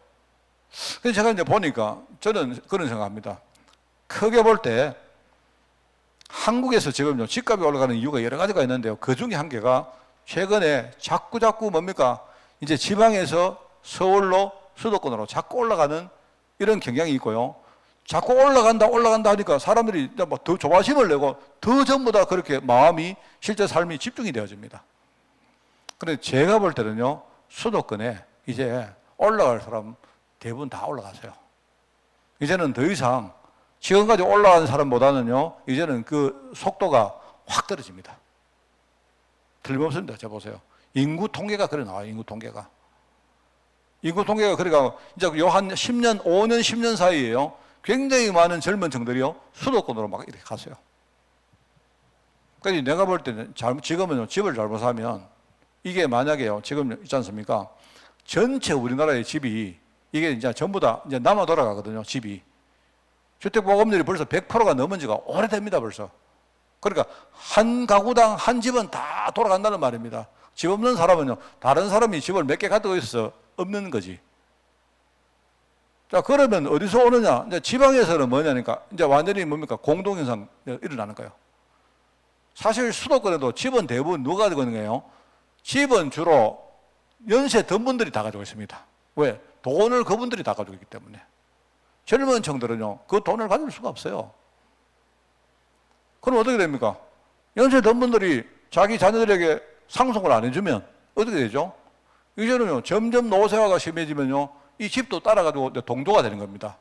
그래서 제가 이제 보니까 저는 그런 생각합니다. 크게 볼 때, 한국에서 지금요 집값이 올라가는 이유가 여러 가지가 있는데요. 그 중에 한 개가 최근에 자꾸 뭡니까? 이제 지방에서 서울로 수도권으로 자꾸 올라가는 이런 경향이 있고요. 자꾸 올라간다 하니까 사람들이 뭐 더 조바심을 내고 더 전부 다 그렇게 마음이 실제 삶이 집중이 되어집니다. 그런데 제가 볼 때는요, 수도권에 이제 올라갈 사람 대부분 다 올라가세요. 이제는 더 이상 지금까지 올라간 사람보다는요, 이제는 그 속도가 확 떨어집니다. 틀림없습니다. 제가 보세요. 인구 통계가 그래 나와요. 인구 통계가 그러니까 이제 요 한 10년, 5년, 10년 사이에요. 굉장히 많은 젊은 층들이요, 수도권으로 막 이렇게 가세요. 그러니까 내가 볼 때는 지금은 집을 잘못 사면 이게 만약에요, 지금 있지 않습니까? 전체 우리나라의 집이 이게 이제 전부 다 이제 남아 돌아가거든요, 집이. 주택보급률이 벌써 100%가 넘은 지가 오래됩니다, 벌써. 그러니까 한 가구당 한 집은 다 돌아간다는 말입니다. 집 없는 사람은요, 다른 사람이 집을 몇 개 가지고 있어서 없는 거지. 자, 그러면 어디서 오느냐? 이제 지방에서는 뭐냐니까, 이제 완전히 뭡니까? 공동현상 일어나는 거예요. 사실 수도권에도 집은 대부분 누가 가지고 있는 거예요? 집은 주로 연세 든 분들이 다 가지고 있습니다. 왜? 돈을 그분들이 다 가지고 있기 때문에. 젊은 층들은요, 그 돈을 가질 수가 없어요. 그럼 어떻게 됩니까? 연세 든 분들이 자기 자녀들에게 상속을 안 해주면 어떻게 되죠? 이제는요, 점점 노쇠화가 심해지면요, 이 집도 따라가지고 동조가 되는 겁니다.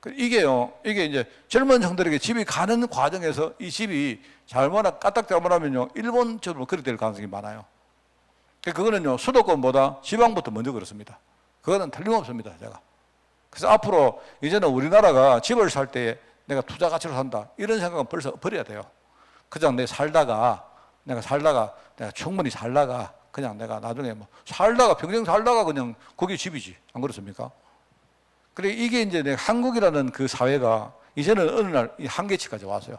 이게 이제 젊은 층들에게 집이 가는 과정에서 이 집이 까딱 잘못하면요, 일본처럼 그렇게 될 가능성이 많아요. 그거는요, 수도권보다 지방부터 먼저 그렇습니다. 그거는 틀림없습니다, 제가. 그래서 앞으로 이제는 우리나라가 집을 살 때 내가 투자 가치로 산다, 이런 생각은 벌써 버려야 돼요. 그냥 내가 충분히 살다가 그냥 내가 나중에 평생 살다가 그냥 거기 집이지. 안 그렇습니까? 그래, 이게 이제 한국이라는 그 사회가 이제는 어느 날 이 한계치까지 왔어요.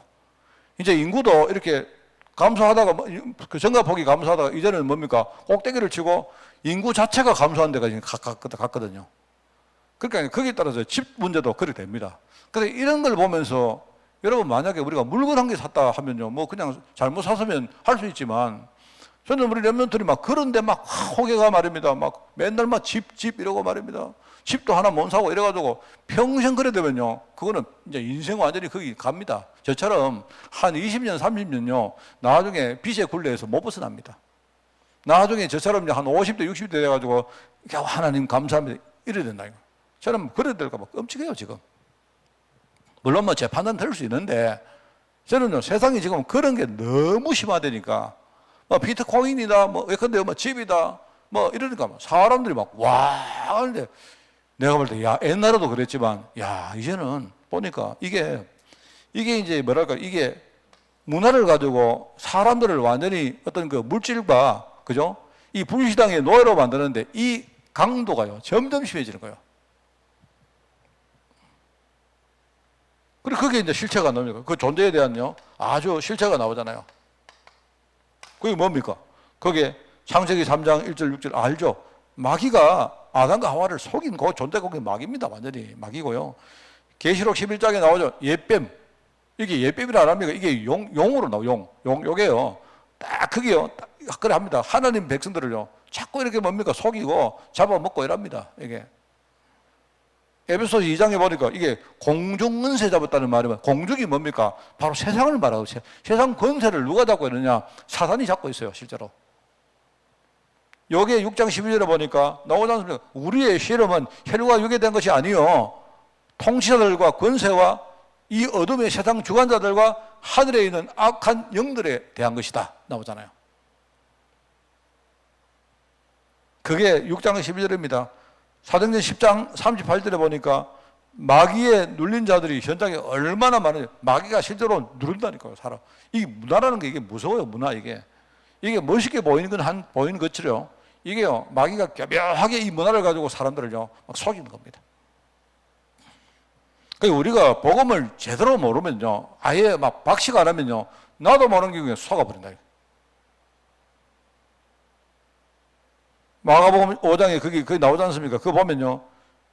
이제 인구도 이렇게 감소하다가, 그 전가폭이 감소하다가 이제는 뭡니까? 꼭대기를 치고 인구 자체가 감소한 데가 지금 갔거든요. 그러니까 거기에 따라서 집 문제도 그렇게 됩니다. 그래서 이런 걸 보면서 여러분, 만약에 우리가 물건 한 개 샀다 하면요, 뭐 그냥 잘못 샀으면 할 수 있지만, 저는 우리 랩런들이 막 그런데 막 호개가 말입니다. 막 맨날 막 집 이러고 말입니다. 집도 하나 못 사고 이래가지고 평생 그래 되면요, 그거는 이제 인생 완전히 거기 갑니다. 저처럼 한 20년, 30년요, 나중에 빚의 굴레에서 못 벗어납니다. 나중에 저처럼 한 50대, 60대 돼가지고, 하나님 감사합니다, 이래야 된다. 저는 그래야 될까봐 끔찍해요, 지금. 물론 뭐 재판은 들을 수 있는데, 저는요, 세상이 지금 그런 게 너무 심하다니까. 뭐 비트코인이다, 뭐 예컨대 뭐 집이다, 뭐 이러니까 사람들이 막 와 하는데, 내가 볼 때 옛날에도 그랬지만, 이제는 보니까 이게 이제 뭐랄까, 이게 문화를 가지고 사람들을 완전히 어떤 그 물질과, 그죠? 이 불시당의 노예로 만드는데 이 강도가요, 점점 심해지는 거예요. 그리고 그게 이제 실체가 나옵니다. 그 존재에 대한요, 아주 실체가 나오잖아요. 그게 뭡니까? 거기에 창세기 3장 1절 6절 알죠? 마귀가 아담과 하와를 속인 그 존재가 그게 마귀입니다. 완전히 마귀고요. 계시록 11장에 나오죠. 옛뱀. 이게 옛뱀이라 안 합니까? 이게 용으로 나와요. 요게요. 딱 그게요. 딱 그래 합니다. 하나님 백성들을요, 자꾸 이렇게 뭡니까? 속이고 잡아먹고 이랍니다. 이게. 에베소 2장에 보니까 이게 공중은세 잡았다는 말이면, 공중이 뭡니까? 바로 세상을 말하고, 세상 권세를 누가 잡고 있느냐? 사단이 잡고 있어요, 실제로. 여기에 6장 11절에 보니까 나오지 않습니까? 우리의 실험은 혈과 육에 대한 것이 아니요, 통치자들과 권세와 이 어둠의 세상 주관자들과 하늘에 있는 악한 영들에 대한 것이다, 나오잖아요. 그게 6장 12절입니다. 사도행전 10장 38절에 보니까 마귀에 눌린 자들이 현장에 얼마나 많아요. 마귀가 실제로 누른다니까요, 사람. 이게 문화라는 게 이게 무서워요, 문화 이게. 이게 멋있게 보이는 건 보이는 것처럼 이게요, 마귀가 교묘하게 이 문화를 가지고 사람들을요, 막 속이는 겁니다. 그러니까 우리가 복음을 제대로 모르면요, 아예 막 박식 안 하면요, 나도 모르는 게 그냥 속아버린다. 마가복음 5장에 거기 나오지 않습니까? 그거 보면요,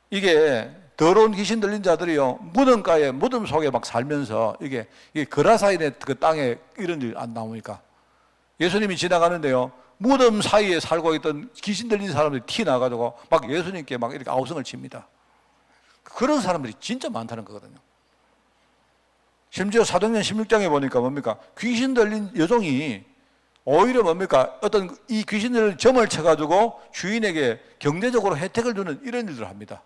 이게 더러운 귀신 들린 자들이요, 무덤가에, 무덤 속에 막 살면서 이게 그라사인의 그 땅에 이런 일 안 나오니까. 예수님이 지나가는데요, 무덤 사이에 살고 있던 귀신 들린 사람들이 티 나가지고 막 예수님께 막 이렇게 아우성을 칩니다. 그런 사람들이 진짜 많다는 거거든요. 심지어 사도행전 16장에 보니까 뭡니까? 귀신 들린 여종이 오히려 뭡니까? 어떤 이 귀신들을 점을 쳐가지고 주인에게 경제적으로 혜택을 주는 이런 일들을 합니다.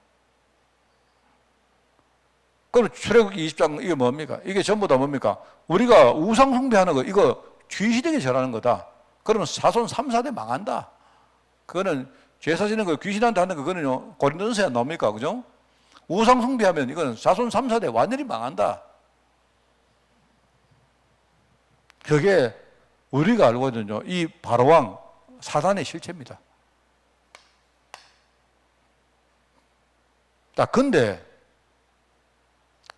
그럼 출애굽기 20장 이게 뭡니까? 이게 전부 다 뭡니까? 우리가 우상 숭배하는 거, 이거 귀신에게 절하는 거다. 그러면 사손 3, 4대 망한다. 그거는 제사 지는 거 귀신한테 하는 거, 그거는요, 고린도전서에 안 나옵니까? 그죠? 우상 숭배하면 이거는 사손 3, 4대 완전히 망한다. 그게 우리가 알고 있는요, 이 바로왕 사단의 실체입니다. 자, 근데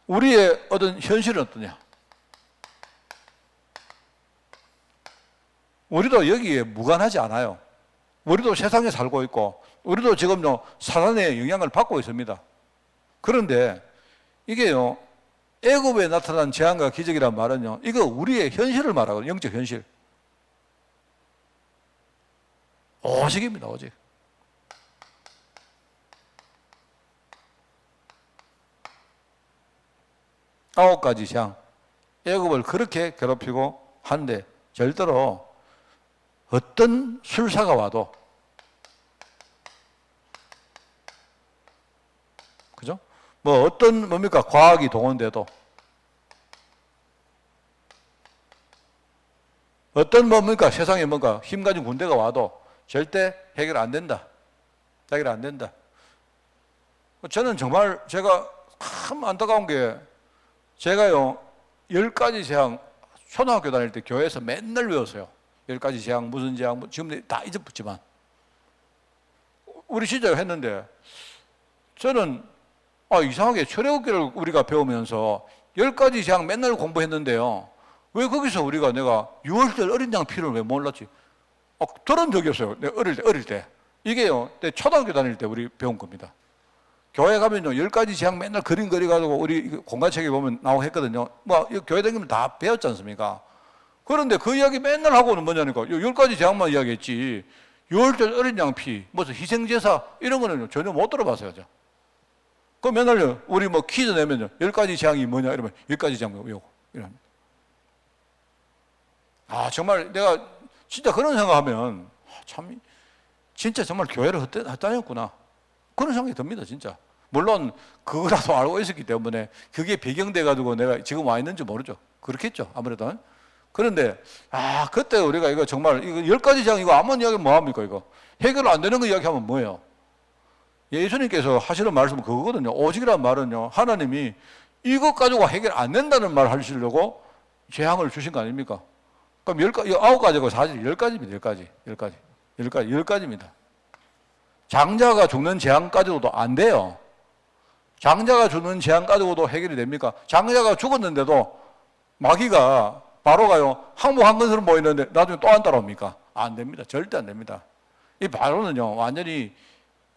우리의 어떤 현실은 어떠냐? 우리도 여기에 무관하지 않아요. 우리도 세상에 살고 있고, 우리도 지금요, 사단의 영향을 받고 있습니다. 그런데 이게요, 애굽에 나타난 재앙과 기적이란 말은요, 이거 우리의 현실을 말하거든요. 영적 현실. 오직입니다, 오직. 아홉 가지 재앙. 애굽을 그렇게 괴롭히고 하는데 절대로 어떤 술사가 와도, 그죠? 뭐 어떤 뭡니까? 과학이 동원돼도, 어떤 뭡니까? 세상에 뭔가 힘 가진 군대가 와도 절대 해결 안 된다. 해결 안 된다. 저는 정말 제가 참 안타까운 게, 제가요, 10가지 재앙, 초등학교 다닐 때 교회에서 맨날 외웠어요. 10가지 재앙, 무슨 재앙, 지금 다 잊어붙지만. 우리 진짜 했는데, 저는, 이상하게 출애굽기를 우리가 배우면서 10가지 재앙 맨날 공부했는데요. 왜 거기서 우리가 내가 6월절 어린 양 피를 왜 몰랐지? 들은 적이 없어요. 내가 어릴 때. 이게요, 초등학교 다닐 때 우리 배운 겁니다. 교회 가면요, 10가지 재앙 맨날 그림 그려가지고 우리 공간책에 보면 나오고 했거든요. 교회 다니면 다 배웠지 않습니까? 그런데 그 이야기 맨날 하고는 뭐냐니까, 10가지 재앙만 이야기했지, 6월절 어린 양 피, 무슨 희생제사, 이런 거는 전혀 못 들어봤어요. 그 맨날요, 우리 퀴즈 내면요, 10가지 재앙이 뭐냐, 이러면 10가지 재앙 외우고, 이럽니다. 정말 내가 진짜 그런 생각하면, 참, 진짜 정말 교회를 헛다녔구나. 그런 생각이 듭니다, 진짜. 물론, 그거라도 알고 있었기 때문에 그게 배경돼가지고 내가 지금 와 있는지 모르죠. 그렇겠죠, 아무래도. 그런데, 그때 우리가 이거 정말, 이거 10가지 장, 이거 아무런 이야기 뭐합니까, 이거? 해결 안 되는 거 이야기하면 뭐예요? 예수님께서 하시는 말씀은 그거거든요. 오직이란 말은요, 하나님이 이것 가지고 해결 안 된다는 말 하시려고 재앙을 주신 거 아닙니까? 그럼 9가지고 사실 10가지입니다, 10가지입니다. 장자가 죽는 재앙 가지고도 안 돼요. 장자가 죽는 재앙 가지고도 해결이 됩니까? 장자가 죽었는데도 마귀가, 바로가요, 항복한 것으로 보이는데 나중에 또 안 따라옵니까? 안 됩니다. 절대 안 됩니다. 이 바로는요, 완전히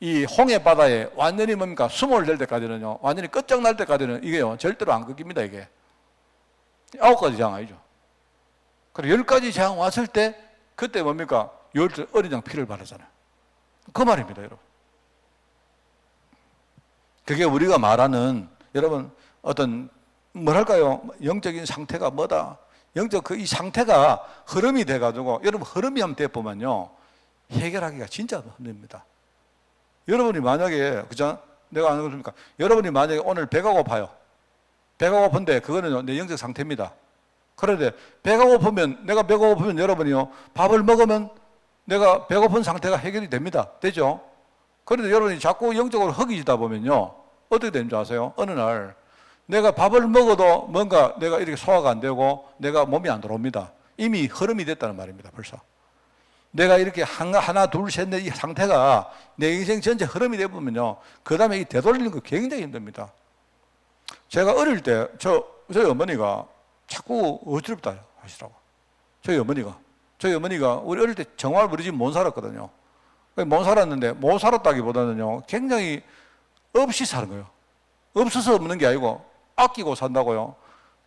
이 홍해 바다에 완전히 뭡니까? 수몰 될 때까지는요, 완전히 끝장날 때까지는 이게요, 절대로 안 끊깁니다, 이게. 9가지 재앙 아니죠. 그리고 10가지 재앙 왔을 때, 그때 뭡니까? 10절 어린 양 피를 바르잖아요. 그 말입니다, 여러분. 그게 우리가 말하는, 여러분, 어떤, 뭐랄까요? 영적인 상태가 뭐다? 이 상태가 흐름이 돼가지고, 여러분, 흐름이 한번 돼보면요, 해결하기가 진짜 힘듭니다. 여러분이 만약에, 그죠? 내가 안 그렇습니까? 여러분이 만약에 오늘 배가 고파요. 배가 고픈데, 그거는 내 영적 상태입니다. 그런데, 배가 고프면, 내가 배가 고프면 여러분이요, 밥을 먹으면 내가 배고픈 상태가 해결이 됩니다. 되죠? 그런데 여러분이 자꾸 영적으로 허기지다 보면요, 어떻게 되는 줄 아세요? 어느 날, 내가 밥을 먹어도 뭔가 내가 이렇게 소화가 안 되고 내가 몸이 안 들어옵니다. 이미 흐름이 됐다는 말입니다, 벌써. 내가 이렇게 하나, 둘, 셋, 넷 이 상태가 내 인생 전체 흐름이 되보면요, 그 다음에 이 되돌리는 거 굉장히 힘듭니다. 제가 어릴 때, 저희 어머니가 자꾸 어지럽다 하시더라고. 저희 어머니가 우리 어릴 때 정말 우리 집 못 살았거든요. 못 살았는데, 못 살았다기보다는요, 굉장히 없이 사는 거예요. 없어서 없는 게 아니고 아끼고 산다고요.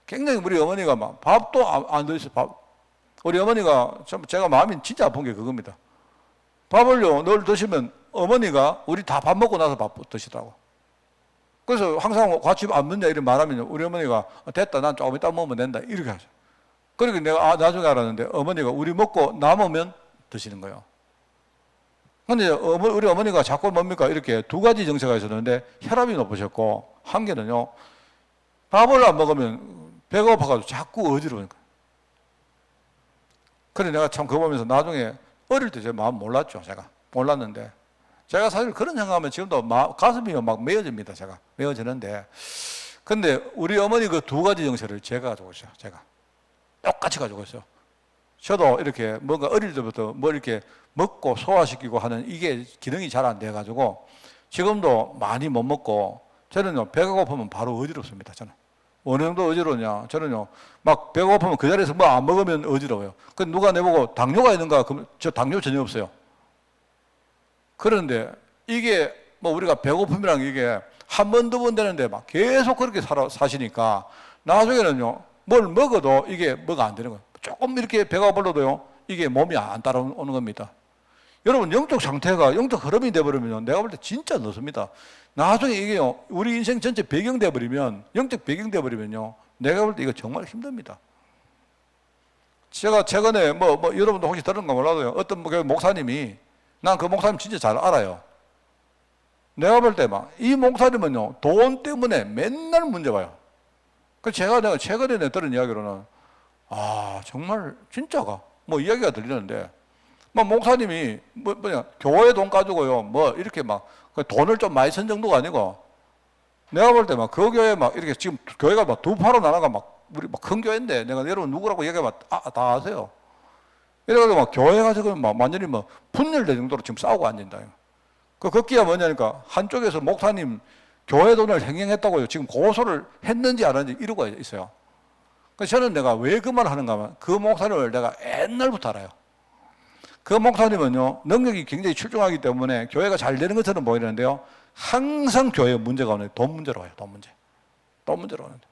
굉장히 우리 어머니가 막 밥도 안 드셨어요. 밥. 우리 어머니가 제가 마음이 진짜 아픈 게 그겁니다. 밥을요 늘 드시면 어머니가 우리 다 밥 먹고 나서 밥 드시더라고. 그래서 항상 같이 안 먹냐 이렇게 말하면 우리 어머니가 됐다 난 조금 이따 먹으면 된다 이렇게 하죠. 그러니까 내가 나중에 알았는데 어머니가 우리 먹고 남으면 드시는 거예요. 근데 우리 어머니가 자꾸 뭡니까 이렇게 두 가지 정체가 있었는데 혈압이 높으셨고 한 개는요 밥을 안 먹으면 배가 고파가지고 자꾸 어지러워요. 그래 내가 참 그거 보면서 나중에 어릴 때 제 마음 몰랐죠. 제가 몰랐는데 제가 사실 그런 생각하면 지금도 가슴이 막 메어집니다. 제가 메어지는데 근데 우리 어머니 그 두 가지 정체를 제가 가지고 있어요. 제가 똑같이 가지고 있어요. 저도 이렇게 뭔가 어릴 때부터 뭐 이렇게 먹고 소화시키고 하는 이게 기능이 잘 안 돼가지고 지금도 많이 못 먹고 저는요 배가 고프면 바로 어지럽습니다. 저는 어느 정도 어지러우냐 저는요 막 배가 고프면 그 자리에서 뭐 안 먹으면 어지러워요. 그 누가 내보고 당뇨가 있는가 그럼 저 당뇨 전혀 없어요. 그런데 이게 뭐 우리가 배고픔이란 이게 한 번 두 번 되는데 막 계속 그렇게 사시니까 나중에는요 뭘 먹어도 이게 뭐가 안 되는 거예요. 조금 이렇게 배가 불러도요 이게 몸이 안 따라오는 겁니다. 여러분 영적 상태가 영적 흐름이 돼버리면 내가 볼 때 진짜 넣습니다. 나중에 이게요 우리 인생 전체 배경 돼버리면 영적 배경 돼버리면요 내가 볼 때 이거 정말 힘듭니다. 제가 최근에 뭐 여러분도 혹시 들었는가 몰라도요 어떤 목사님이 난 그 목사님 진짜 잘 알아요. 내가 볼 때 막 이 목사님은요 돈 때문에 맨날 문제 봐요. 그래서 내가 최근에 들은 이야기로는 정말 진짜가 뭐 이야기가 들리는데 뭐 목사님이 뭐냐 교회 돈 가지고요 뭐 이렇게 막 돈을 좀 많이 쓴 정도가 아니고 내가 볼 때 막 그 교회 막 이렇게 지금 교회가 막 두 파로 나눠가 막 우리 막 큰 교회인데 내가 여러분 누구라고 얘기하면 다 아세요. 이래가지고 막 교회 가지고 막 완전히 뭐 분열될 정도로 지금 싸우고 앉는다. 그 걷기가 뭐냐니까 한쪽에서 목사님 교회 돈을 횡령했다고요. 지금 고소를 했는지 안 했는지 이러고 있어요. 그래서 저는 내가 왜 그 말을 하는가 하면 그 목사님을 내가 옛날부터 알아요. 그 목사님은요 능력이 굉장히 출중하기 때문에 교회가 잘 되는 것처럼 보이는데요 항상 교회에 문제가 오는데 돈 문제로 와요. 돈 문제로 오는데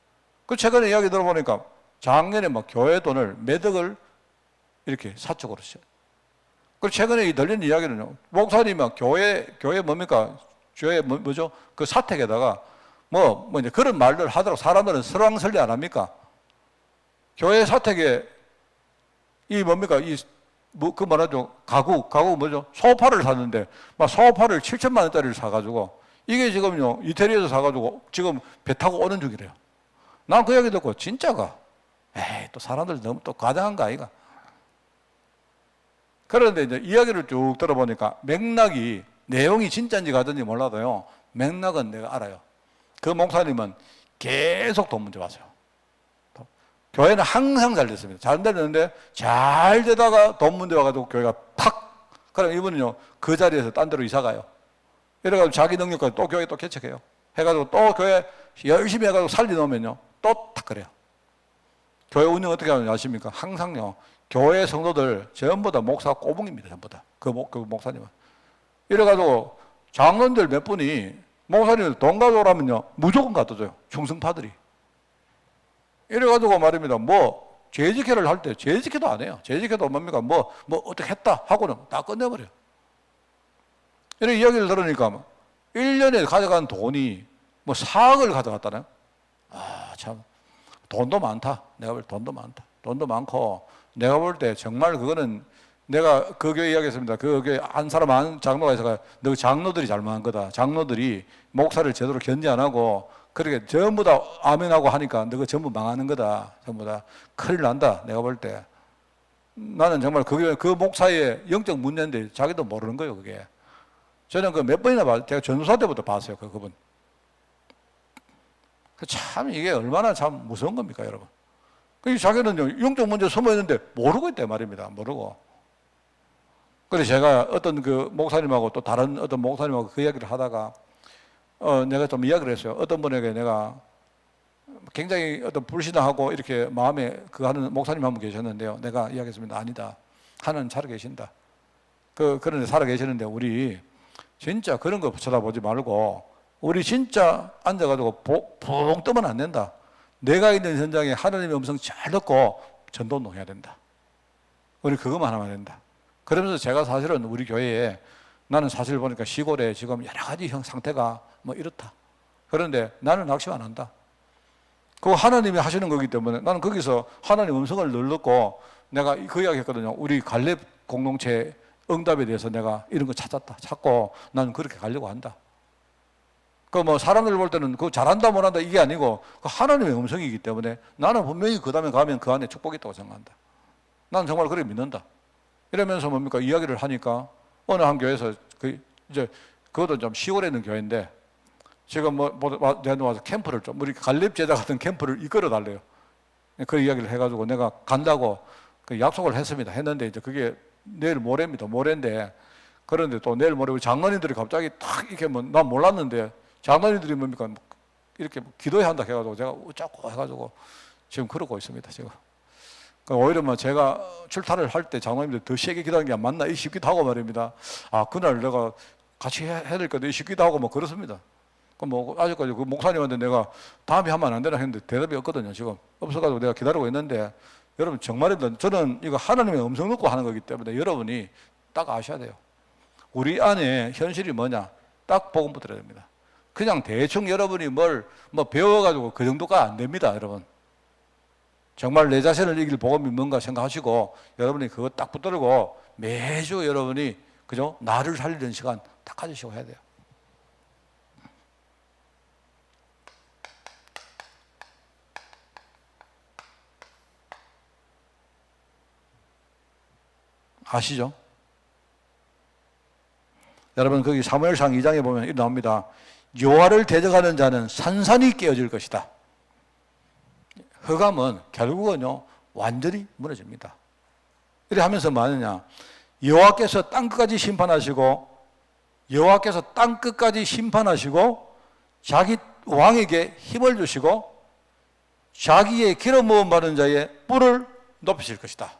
그 최근에 이야기 들어보니까 작년에 막 교회 돈을 몇 억을 이렇게 사적으로 써요. 그리고 최근에 들린 이야기는요 목사님이 막 교회 뭡니까 교회 뭐죠 그 사택에다가 뭐 이제 그런 말들 하도록 사람들은 설왕설래 안 합니까? 교회 사택에 이 뭡니까 그 말하죠 가구 뭐죠 소파를 샀는데 막 소파를 7천만 원짜리를 사가지고 이게 지금요 이태리에서 사가지고 지금 배 타고 오는 중이래요. 난 그 이야기 듣고 진짜가 에이 또 사람들 너무 또 과장한 거 아이가. 그런데 이제 이야기를 쭉 들어보니까 맥락이 내용이 진짜인지 가든지 몰라도요 맥락은 내가 알아요. 그 목사님은 계속 돈 문제 왔어요. 교회는 항상 잘 됐습니다. 잘 됐는데 잘 되다가 돈 문제 와가지고 교회가 팍 그럼 이분은요 그 자리에서 딴 데로 이사 가요. 이래가지고 자기 능력까지 또 교회 또 개척해요. 해가지고 또 교회 열심히 해가지고 살리 놓으면요 또 탁 그래요. 교회 운영 어떻게 하는지 아십니까? 항상요 교회 성도들 전부 다 목사 꼬붕입니다. 전부 다. 그 목사님은. 이래가지고 장로들 몇 분이 목사님들 돈 가져오라면요 무조건 갖다 줘요. 충성파들이. 이래가지고 말입니다. 뭐 재직회를 할 때 재직회도 안 해요. 재직회도 뭡니까? 뭐 어떻게 했다 하고는 다 끝내버려요. 이런 이야기를 들으니까 1년에 가져간 돈이 뭐 4억을 가져갔다네. 참 돈도 많다. 내가 볼 때 돈도 많다. 돈도 많고 내가 볼 때 정말 그거는 내가 그 교회 이야기했습니다. 그 교회 한 사람 한 장로가 있어가 너 장로들이 잘못한 거다. 장로들이 목사를 제대로 견제 안 하고 그렇게 전부 다 아멘하고 하니까 너가 전부 망하는 거다. 전부 다 큰일 난다. 내가 볼 때 나는 정말 그 목사의 영적 문제인데 자기도 모르는 거예요. 그게 저는 그 몇 번이나 봤어요. 제가 전도사 때부터 봤어요. 그분 참 이게 얼마나 참 무서운 겁니까, 여러분? 그 자기는 영적 문제 숨어 있는데 모르고 있단 말입니다. 모르고. 그래서 제가 어떤 그 목사님하고 또 다른 어떤 목사님하고 그 이야기를 하다가 내가 좀 이야기를 했어요. 어떤 분에게 내가 굉장히 어떤 불신하고 이렇게 마음에 그 하는 목사님 한 분 계셨는데요. 내가 이야기했습니다. 아니다. 하나님 살아 계신다. 그런데 살아 계시는데 우리 진짜 그런 거 쳐다보지 말고 우리 진짜 앉아가지고 붕 뜨면 안 된다. 내가 있는 현장에 하나님의 음성 잘 듣고 전도운동 해야 된다. 우리 그것만 하면 된다. 그러면서 제가 사실은 우리 교회에 나는 사실 보니까 시골에 지금 여러 가지 상태가 뭐 이렇다. 그런데 나는 낙심 안 한다. 그거 하나님이 하시는 거기 때문에 나는 거기서 하나님 음성을 늘 듣고 내가 그 이야기 했거든요. 우리 갈렙 공동체 응답에 대해서 내가 이런 거 찾고 나는 그렇게 가려고 한다. 그 뭐 사람들 볼 때는 그거 잘한다 못한다 이게 아니고 그 하나님의 음성이기 때문에 나는 분명히 그 다음에 가면 그 안에 축복이 있다고 생각한다. 나는 정말 그렇게 믿는다. 이러면서 뭡니까 이야기를 하니까 어느 한 교회에서 이제 그것도 좀 시골에 있는 교회인데 지금 내가 와서 캠프를 좀 우리 갈렙 제자 같은 캠프를 이끌어 달래요. 그 이야기를 해가지고 내가 간다고 그 약속을 했는데 이제 그게 내일 모레입니다. 모레인데 그런데 또 내일 모레 우리 장로님들이 갑자기 탁 이렇게 난 몰랐는데 장로님들이 뭡니까 이렇게 기도해야 한다 해가지고 제가 어쩌고 해가지고 지금 그러고 있습니다. 지금. 오히려 뭐 제가 출타를 할 때 장로님들 더 세게 기도하는 게 맞나 싶기도 하고 말입니다. 아 그날 내가 같이 해야 될 거도 싶기도 하고 뭐 그렇습니다. 뭐 아직까지 그 목사님한테 내가 다음에 하면 안 되나 했는데 대답이 없거든요. 지금 없어가지고 내가 기다리고 있는데 여러분 정말입니다. 저는 이거 하나님의 음성 듣고 하는 거기 때문에 여러분이 딱 아셔야 돼요. 우리 안에 현실이 뭐냐 딱 복음 붙들어야 됩니다. 그냥 대충 여러분이 뭘 배워가지고 그 정도가 안 됩니다. 여러분 정말 내 자신을 이길 복음이 뭔가 생각하시고 여러분이 그거 딱 붙들고 매주 여러분이 그죠 나를 살리는 시간 딱 가지시고 해야 돼요. 아시죠? 여러분 거기 사무엘상 2장에 보면 이렇게 나옵니다. 여호와를 대적하는 자는 산산이 깨어질 것이다. 흑암은 결국은요 완전히 무너집니다. 이렇게 하면서 뭐 하느냐 여호와께서 땅끝까지 심판하시고 자기 왕에게 힘을 주시고 자기의 기름 부음 받은 자의 뿔을 높이실 것이다.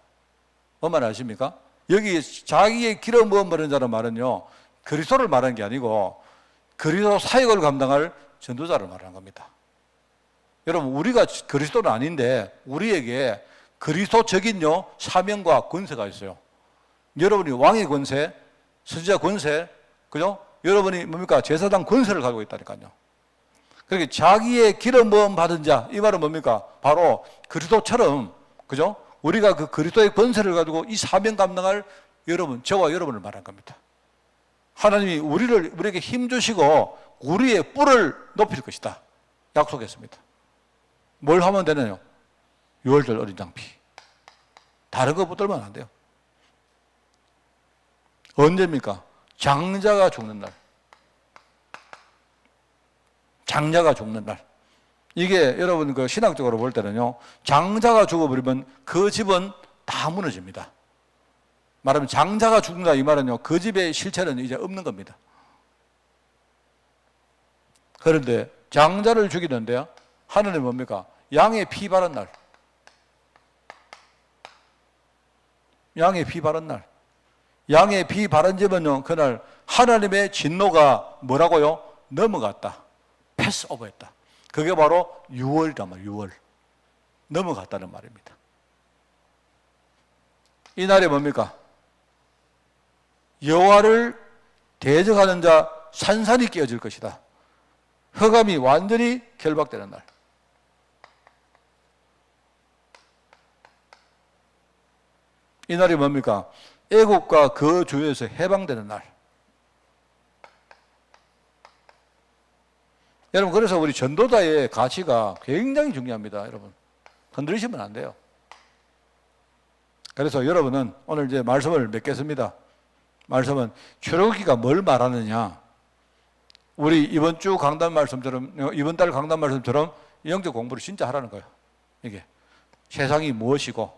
뭔 말 아십니까? 여기 자기의 기름 부음 받은 자는 말은요 그리스도를 말하는 게 아니고 그리스도 사역을 감당할 전도자를 말하는 겁니다. 여러분 우리가 그리스도는 아닌데 우리에게 그리스도적인요 사명과 권세가 있어요. 여러분이 왕의 권세, 선지자 권세, 그죠? 여러분이 뭡니까 제사장 권세를 가지고 있다니까요. 그러니까 자기의 기름 부음 받은 자 이 말은 뭡니까? 바로 그리스도처럼 그죠? 우리가 그 그리스도의 권세를 가지고 이 사명 감당할 여러분, 저와 여러분을 말한 겁니다. 하나님이 우리에게 힘 주시고 우리의 뿔을 높일 것이다. 약속했습니다. 뭘 하면 되나요? 6월절 어린 장피. 다른 거 붙들면 안 돼요. 언제입니까? 장자가 죽는 날. 장자가 죽는 날. 이게 여러분 그 신학적으로 볼 때는요, 장자가 죽어버리면 그 집은 다 무너집니다. 말하면 장자가 죽는다 이 말은요, 그 집의 실체는 이제 없는 겁니다. 그런데 장자를 죽이는데요, 하늘은 뭡니까? 양의 피 바른 날. 양의 피 바른 날. 양의 피 바른 집은요, 그날 하나님의 진노가 뭐라고요? 넘어갔다. 패스오버했다. 그게 바로 6월이란 말이에요. 6월. 넘어갔다는 말입니다. 이 날이 뭡니까? 여호와를 대적하는 자 산산이 깨어질 것이다. 흑암이 완전히 결박되는 날. 이 날이 뭡니까? 애국과 그 주에서 해방되는 날. 여러분, 그래서 우리 전도자의 가치가 굉장히 중요합니다. 여러분, 흔들리시면 안 돼요. 그래서 여러분은 오늘 이제 말씀을 맺겠습니다. 말씀은 출애굽기가 뭘 말하느냐? 우리 이번 주 강단 말씀처럼, 이번 달 강단 말씀처럼 영적 공부를 진짜 하라는 거예요. 이게 세상이 무엇이고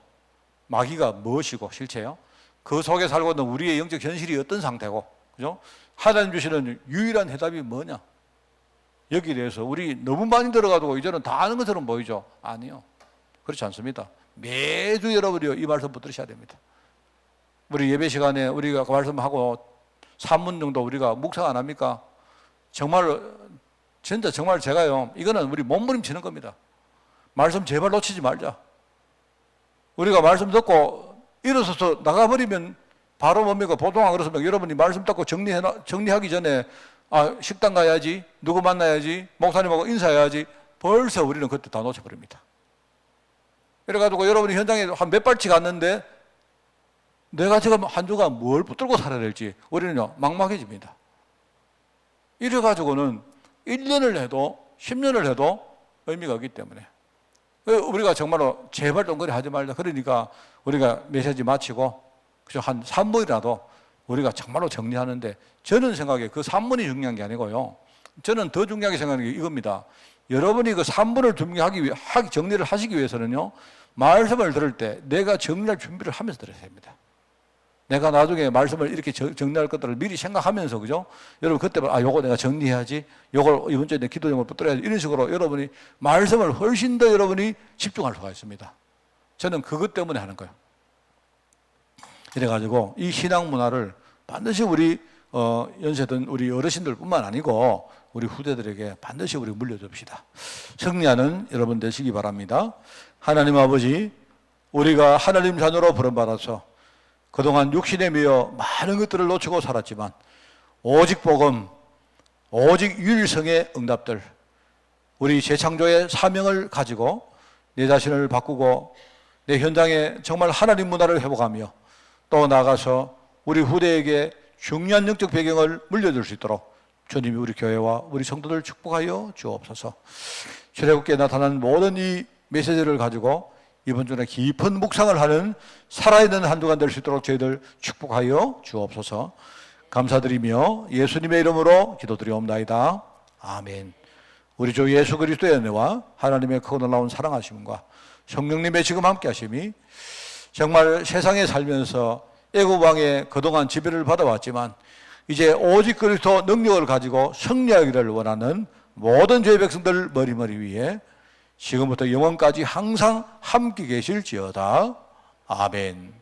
마귀가 무엇이고 실체요. 그 속에 살고 있는 우리의 영적 현실이 어떤 상태고, 그죠? 하나님 주시는 유일한 해답이 뭐냐? 여기에 대해서 우리 너무 많이 들어가지고 이제는 다 아는 것처럼 보이죠? 아니요. 그렇지 않습니다. 매주 여러분이 이 말씀 붙들으셔야 됩니다. 우리 예배 시간에 우리가 그 말씀하고 3분 정도 우리가 묵상 안 합니까? 정말 진짜 정말 제가요, 이거는 우리 몸부림치는 겁니다. 말씀 제발 놓치지 말자. 우리가 말씀 듣고 일어서서 나가버리면 바로 뭡니까? 보통은 그렇습니다. 여러분이 말씀 듣고 정리하기 전에 식당 가야지, 누구 만나야지, 목사님하고 인사해야지, 벌써 우리는 그때 다 놓쳐버립니다. 이래가지고 여러분이 현장에 한 몇 발치 갔는데 내가 지금 한 주간 뭘 붙들고 살아야 될지 우리는요, 막막해집니다. 이래가지고는 1년을 해도 10년을 해도 의미가 없기 때문에 우리가 정말로 제발 동거리 하지 말자. 그러니까 우리가 메시지 마치고 한 3분이라도 우리가 정말로 정리하는데, 저는 생각에 그 3분이 중요한 게 아니고요, 저는 더 중요하게 생각하는 게 이겁니다. 여러분이 그 3분을 정리를 하시기 위해서는요, 말씀을 들을 때 내가 정리할 준비를 하면서 들어야 됩니다. 내가 나중에 말씀을 이렇게 정리할 것들을 미리 생각하면서, 그죠? 여러분 그때 요거 내가 정리해야지, 요걸 이번 주에 내 기도 제목을 붙들어야지, 이런 식으로 여러분이 말씀을 훨씬 더 여러분이 집중할 수가 있습니다. 저는 그것 때문에 하는 거예요. 이래가지고 이 신앙 문화를 반드시 우리 연세든 우리 어르신들뿐만 아니고 우리 후대들에게 반드시 우리 물려줍시다. 승리하는 여러분 되시기 바랍니다. 하나님 아버지, 우리가 하나님 자녀로 부름받아서 그동안 육신에 매여 많은 것들을 놓치고 살았지만 오직 복음, 오직 유일성의 응답들, 우리 재창조의 사명을 가지고 내 자신을 바꾸고 내 현장에 정말 하나님 문화를 회복하며 또 나아가서 우리 후대에게 중요한 영적 배경을 물려줄 수 있도록 주님이 우리 교회와 우리 성도들 축복하여 주옵소서. 출애굽기에 나타난 모든 이 메시지를 가지고 이번 주에 깊은 묵상을 하는 살아있는 한 주간 될 수 있도록 저희들 축복하여 주옵소서. 감사드리며 예수님의 이름으로 기도드리옵나이다. 아멘. 우리 주 예수 그리스도의 은혜와 하나님의 크고 놀라운 사랑하심과 성령님의 지금 함께 하심이 정말 세상에 살면서 애굽 왕의 그동안 지배를 받아왔지만 이제 오직 그리스도 능력을 가지고 승리하기를 원하는 모든 죄의 백성들 머리머리 위에 지금부터 영원까지 항상 함께 계실지어다. 아멘.